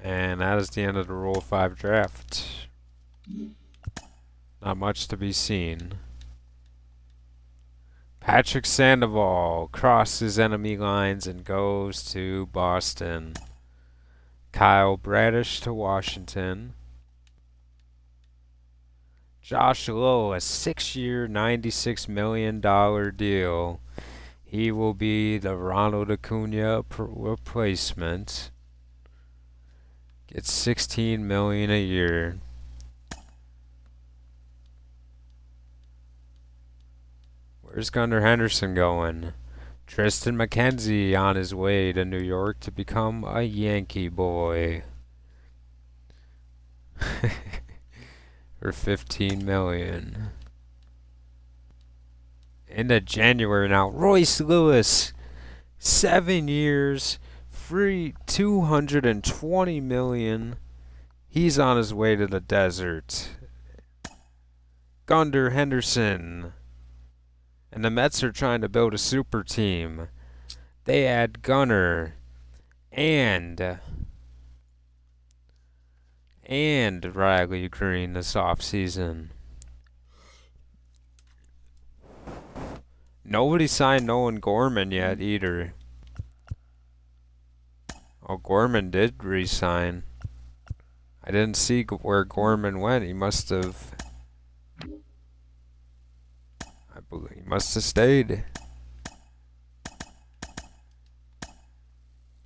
And that is the end of the Rule 5 draft. Not much to be seen. Patrick Sandoval crosses enemy lines and goes to Boston. Kyle Bradish to Washington. Josh Lowe, a 6-year, $96 million deal. He will be the Ronald Acuna replacement. Gets $16 million a year. Where's Gunnar Henderson going? Tristan McKenzie on his way to New York to become a Yankee boy. For $15 million. Into January now. Royce Lewis, 7 years, free $220 million. He's on his way to the desert. Gunnar Henderson. And the Mets are trying to build a super team. They add Gunnar and Riley Green this offseason. Nobody signed Nolan Gorman yet either. Oh, Gorman did re-sign. I didn't see where Gorman went. He must have... I believe he must have stayed.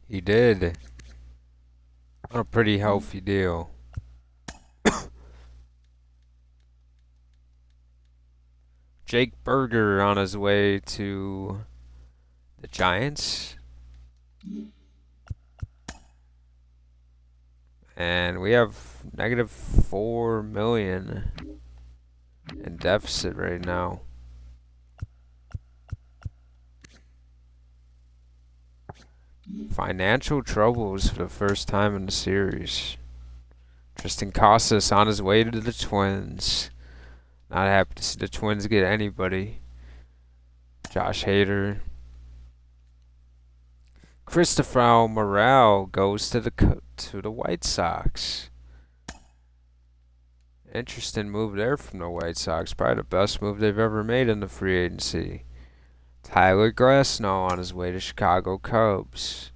He did. On a pretty healthy deal. Jake Berger on his way to the Giants. And we have -$4 million. in deficit right now. Financial troubles for the first time in the series. Tristan Casas on his way to the Twins. Not happy to see the Twins get anybody. Josh Hader. Christopher Morel goes to the White Sox. Interesting move there from the White Sox. Probably the best move they've ever made in the free agency. Tyler Glasnow on his way to Chicago Cubs.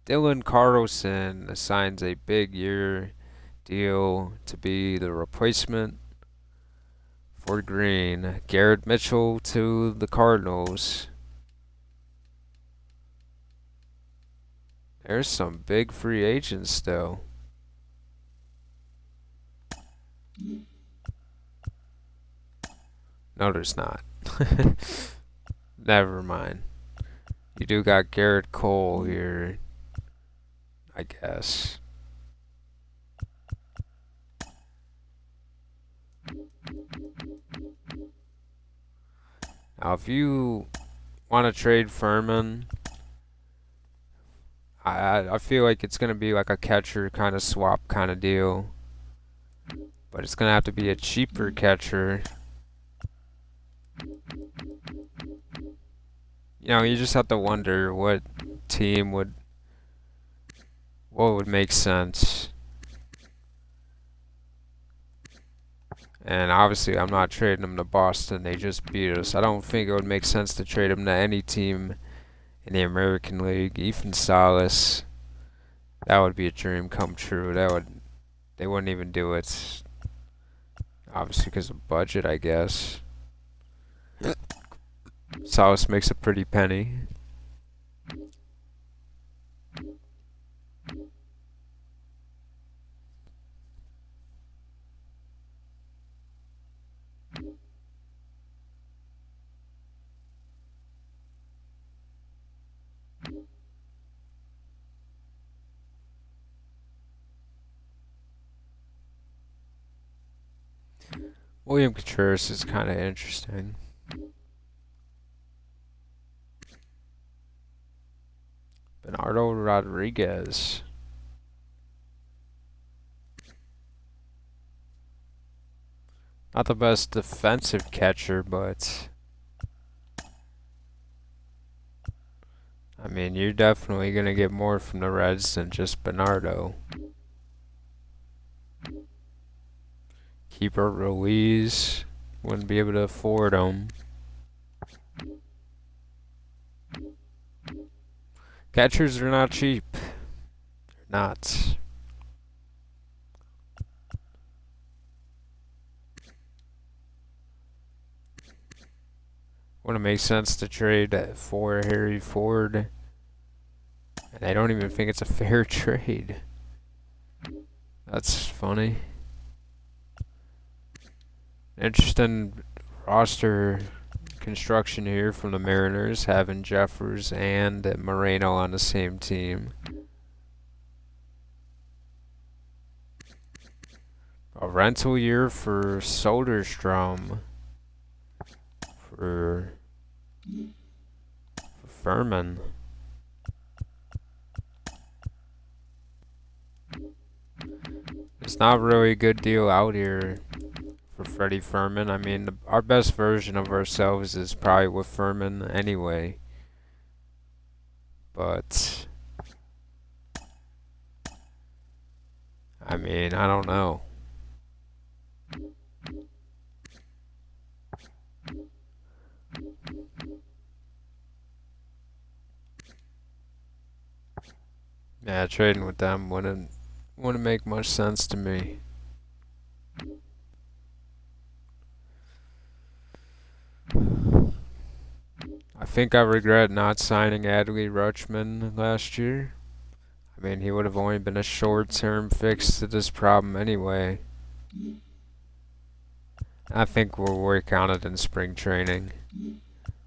Dylan Carlson signs a big year deal to be the replacement for Green. Garrett Mitchell to the Cardinals. There's some big free agents still. No, there's not. Never mind. You do got Garrett Cole here, I guess. Now, if you want to trade Furman, I feel like it's going to be like a catcher kind of swap kind of deal. But it's going to have to be a cheaper catcher. You know, you just have to wonder what would make sense. And obviously, I'm not trading him to Boston. They just beat us. I don't think it would make sense to trade him to any team in the American League. Ethan Salas, that would be a dream come true. They wouldn't even do it. Obviously, because of budget, I guess. Salas makes a pretty penny. William Contreras is kind of interesting. Bernardo Rodriguez. Not the best defensive catcher, but I mean, you're definitely going to get more from the Reds than just Bernardo. Keeper Ruiz, wouldn't be able to afford him. Catchers are not cheap. They're not. Wouldn't make sense to trade for Harry Ford. And I don't even think it's a fair trade. That's funny. Interesting roster construction here from the Mariners, having Jeffers and Moreno on the same team. A rental year for Soderstrom for Furman. It's not really a good deal out here for Freddie Furman. I mean, our best version of ourselves is probably with Furman anyway. But I mean, I don't know. Yeah, trading with them wouldn't make much sense to me. I think I regret not signing Adley Rutschman last year. I mean, he would have only been a short-term fix to this problem anyway. I think we'll work on it in spring training.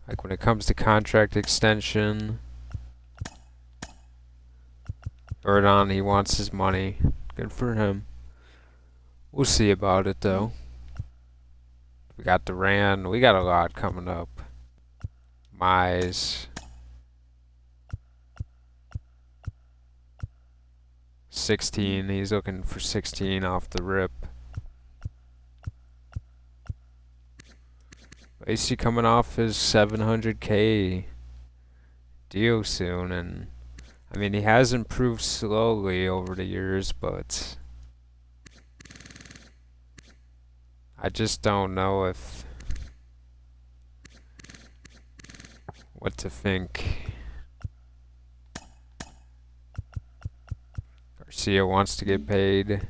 Like when it comes to contract extension, Rodon, he wants his money. Good for him. We'll see about it though. We got Duran. We got a lot coming up. Mize. 16. He's looking for 16 off the rip. AC coming off his 700K deal soon, and I mean he has improved slowly over the years, but I just don't know if what to think. Garcia wants to get paid.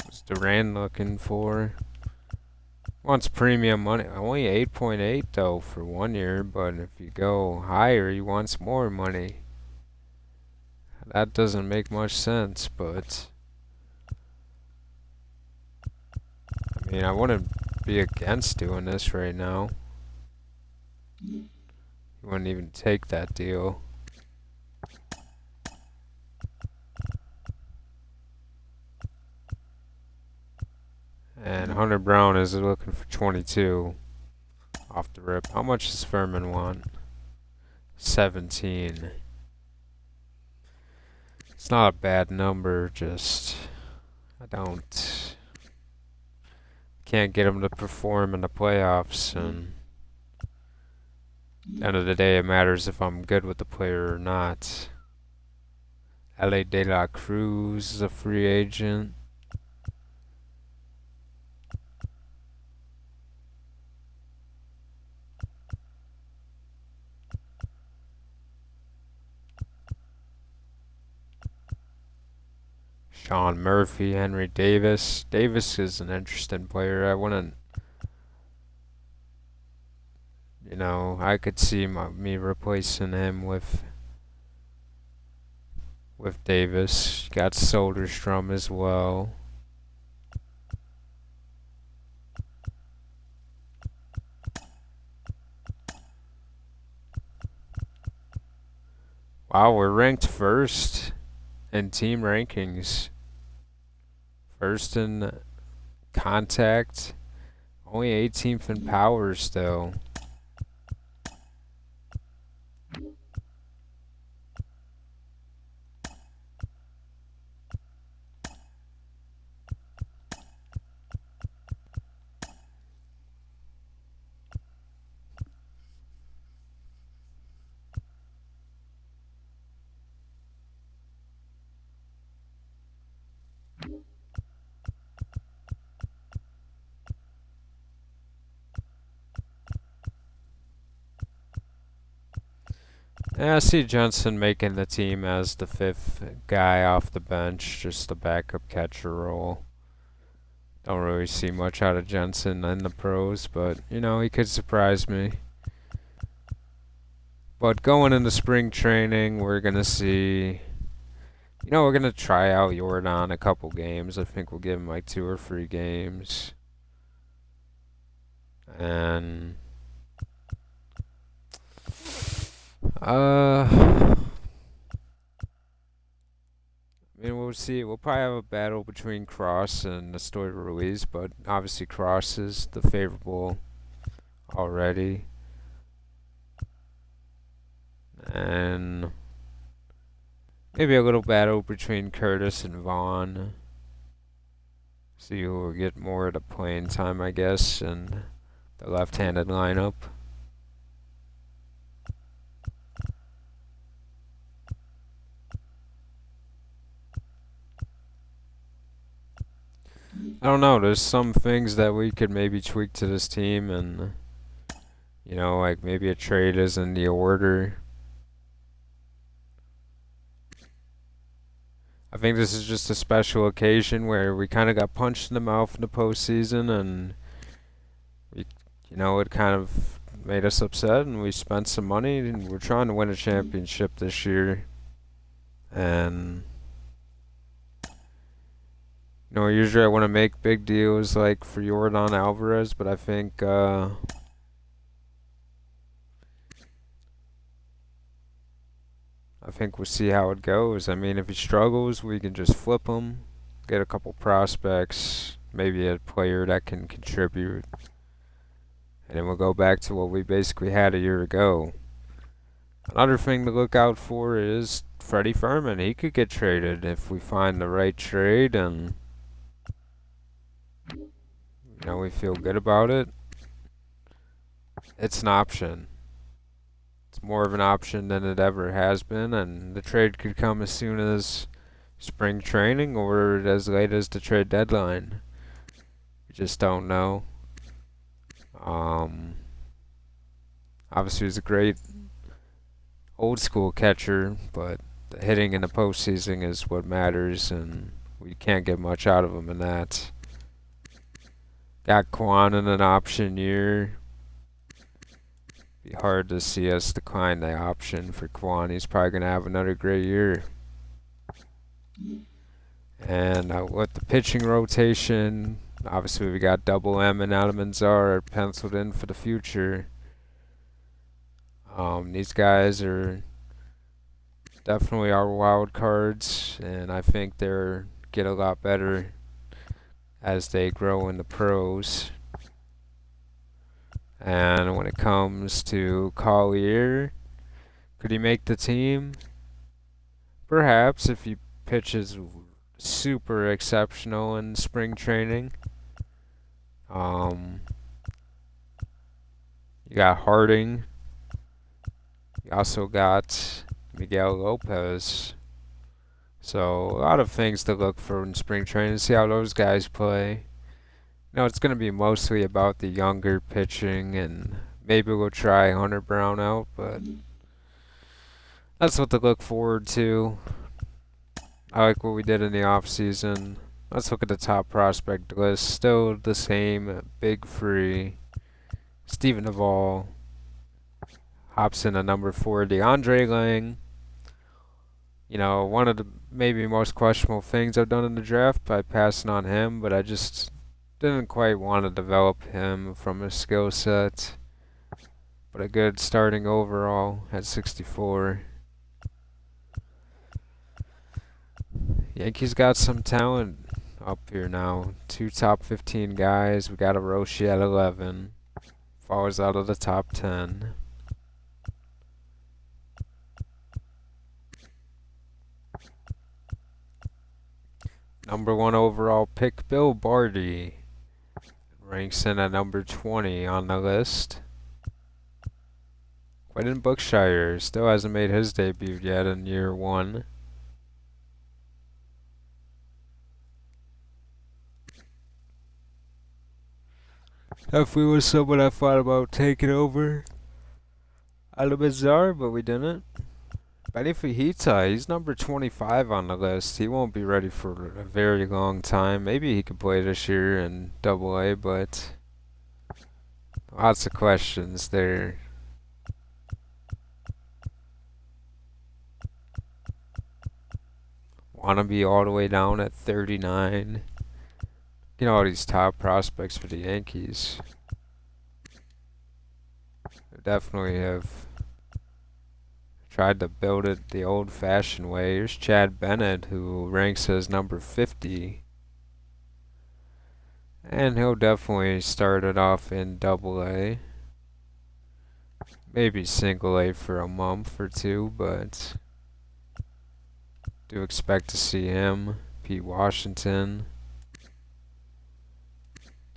What's Duran looking for? Wants premium money. Only 8.8 though for 1 year, but if you go higher, he wants more money. That doesn't make much sense, but I mean, I wouldn't be against doing this right now. You wouldn't even take that deal. And Hunter Brown is looking for 22 off the rip. How much does Furman want? 17. It's not a bad number, just I can't get him to perform in the playoffs, and at the end of the day it matters if I'm good with the player or not. LA De La Cruz is a free agent. Sean Murphy, Henry Davis. Davis is an interesting player. I wouldn't, I could see me replacing him with Davis. Got Soderstrom as well. Wow, we're ranked first in team rankings. First in contact. Only 18th in power still. Yeah, I see Johnson making the team as the 5th guy off the bench, just the backup catcher role. Don't really see much out of Jensen in the pros, but he could surprise me. But going into spring training, we're gonna see. We're gonna try out Jordan a couple games. I think we'll give him like 2 or 3 games, and I mean, we'll see. We'll probably have a battle between Cross and Nestor Ruiz, but obviously Cross is the favorable already. And maybe a little battle between Curtis and Vaughn. See who will get more of the playing time, I guess, in the left-handed lineup. I don't know. There's some things that we could maybe tweak to this team, and like maybe a trade is in the order. I think this is just a special occasion where we kind of got punched in the mouth in the postseason, and it kind of made us upset, and we spent some money, and we're trying to win a championship this year. And usually I want to make big deals like for Jordan Alvarez, but I think I think we'll see how it goes. I mean, if he struggles, we can just flip him, get a couple prospects, maybe a player that can contribute, and then we'll go back to what we basically had a year ago. Another thing to look out for is Freddie Fermin. He could get traded if we find the right trade and we feel good about it. It's an option. It's more of an option than it ever has been, and the trade could come as soon as spring training or as late as the trade deadline. We just don't know. Um, Obviously, he's a great old school catcher, but the hitting in the postseason is what matters, and we can't get much out of him in that. Got Kwan in an option year. Be hard to see us decline the option for Kwan. He's probably going to have another great year. And with the pitching rotation, obviously we got Double M and Almanzar penciled in for the future. These guys are definitely our wild cards, and I think they're get a lot better as they grow in the pros. And when it comes to Collier, could he make the team? Perhaps if he pitches super exceptional in spring training. You got Harding. You also got Miguel Lopez. So a lot of things to look for in spring training. See how those guys play. It's going to be mostly about the younger pitching, and maybe we'll try Hunter Brown out, but that's what to look forward to. I like what we did in the offseason. Let's look at the top prospect list. Still the same big three. Steven Duvall hops in at number 4. DeAndre Lang. One of the maybe most questionable things I've done in the draft by passing on him, but I just didn't quite want to develop him from a skill set. But a good starting overall at 64. Yankees got some talent up here now. 2 top 15 guys. We got a Roshi at 11. Falls out of the top 10. Number 1 overall pick, Bill Barty. Ranks in at number 20 on the list. Quentin Bookshire still hasn't made his debut yet in year 1. Definitely was someone I thought about taking over out of Bizarre, but we didn't. Benny Fajita, he's number 25 on the list. He won't be ready for a very long time. Maybe he could play this year in Double-A, but lots of questions there. Want to be all the way down at 39. All these top prospects for the Yankees. They definitely have tried to build it the old-fashioned way. Here's Chad Bennett, who ranks as number 50. And he'll definitely start it off in Double-A. Maybe Single-A for a month or two, but do expect to see him. Pete Washington.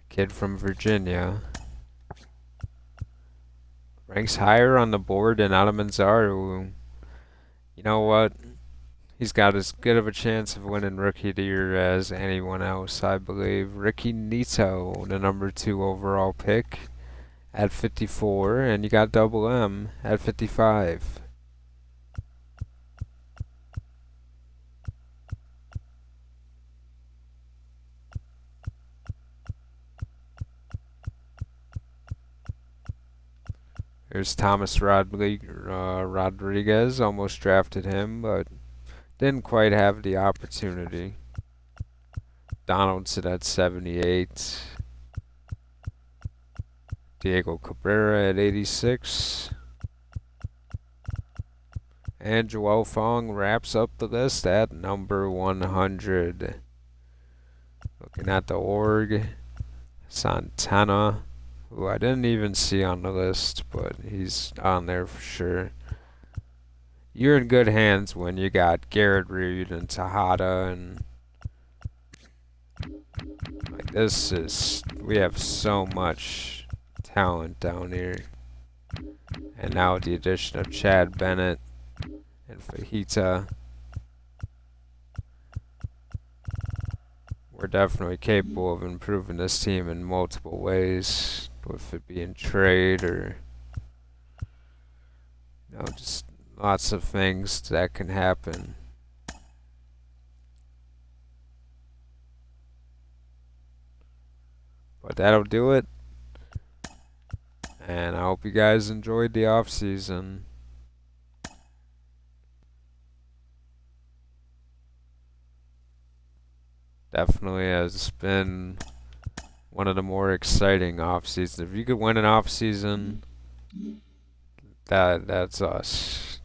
Kid from Virginia. Ranks higher on the board than Almanzar, who, you know what? He's got as good of a chance of winning Rookie of the Year as anyone else, I believe. Ricky Nito, the number 2 overall pick at 54, and you got Double M at 55. There's Thomas Rodriguez, almost drafted him, but didn't quite have the opportunity. Donaldson at 78. Diego Cabrera at 86. And Joel Fong wraps up the list at number 100. Looking at the org, Santana, who I didn't even see on the list, but he's on there for sure. You're in good hands when you got Garrett Reed and Tejada, and like we have so much talent down here. And now with the addition of Chad Bennett and Fajita, we're definitely capable of improving this team in multiple ways, with it being trade or just lots of things that can happen. But that'll do it. And I hope you guys enjoyed the off season. Definitely has been one of the more exciting off seasons. If you could win an off season, that's us.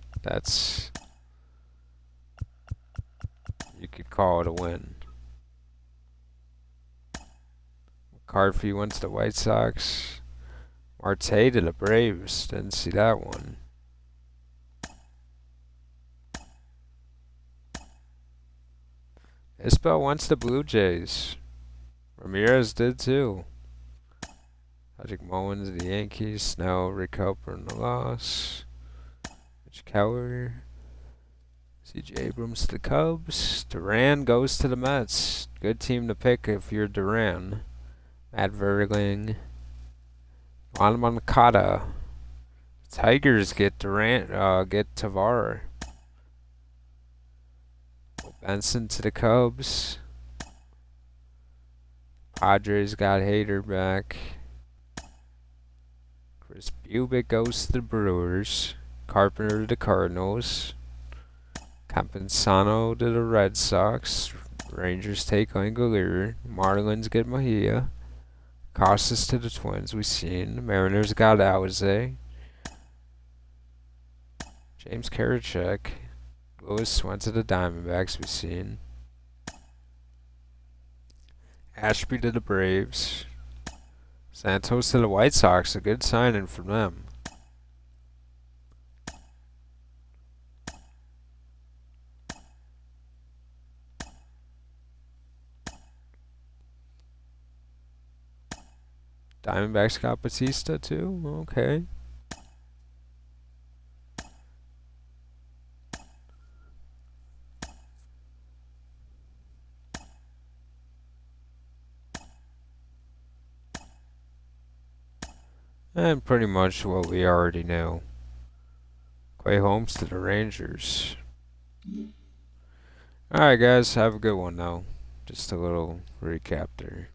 You could call it a win. McCarthy went to the White Sox. Marte to the Braves. Didn't see that one. Isbell went to the Blue Jays. Ramirez did too. Patrick Mullins to the Yankees. Snell recovering the loss. Mitch Keller. C.J. Abrams to the Cubs. Duran goes to the Mets. Good team to pick if you're Duran. Matt Verling. Juan Moncada. Tigers get get Tavar. Benson to the Cubs. Padres got Hader back. Chris Bubic goes to the Brewers. Carpenter to the Cardinals. Campusano to the Red Sox. Rangers take Langolier. Marlins get Mejia. Costas to the Twins, we've seen. The Mariners got Alize. James Karachek. Lewis went to the Diamondbacks, we've seen. Ashby to the Braves. Santos to the White Sox, a good signing from them. Diamondbacks got Batista too? Okay. And pretty much what we already knew. Clay Holmes to the Rangers. Alright guys, have a good one though. Just a little recap there.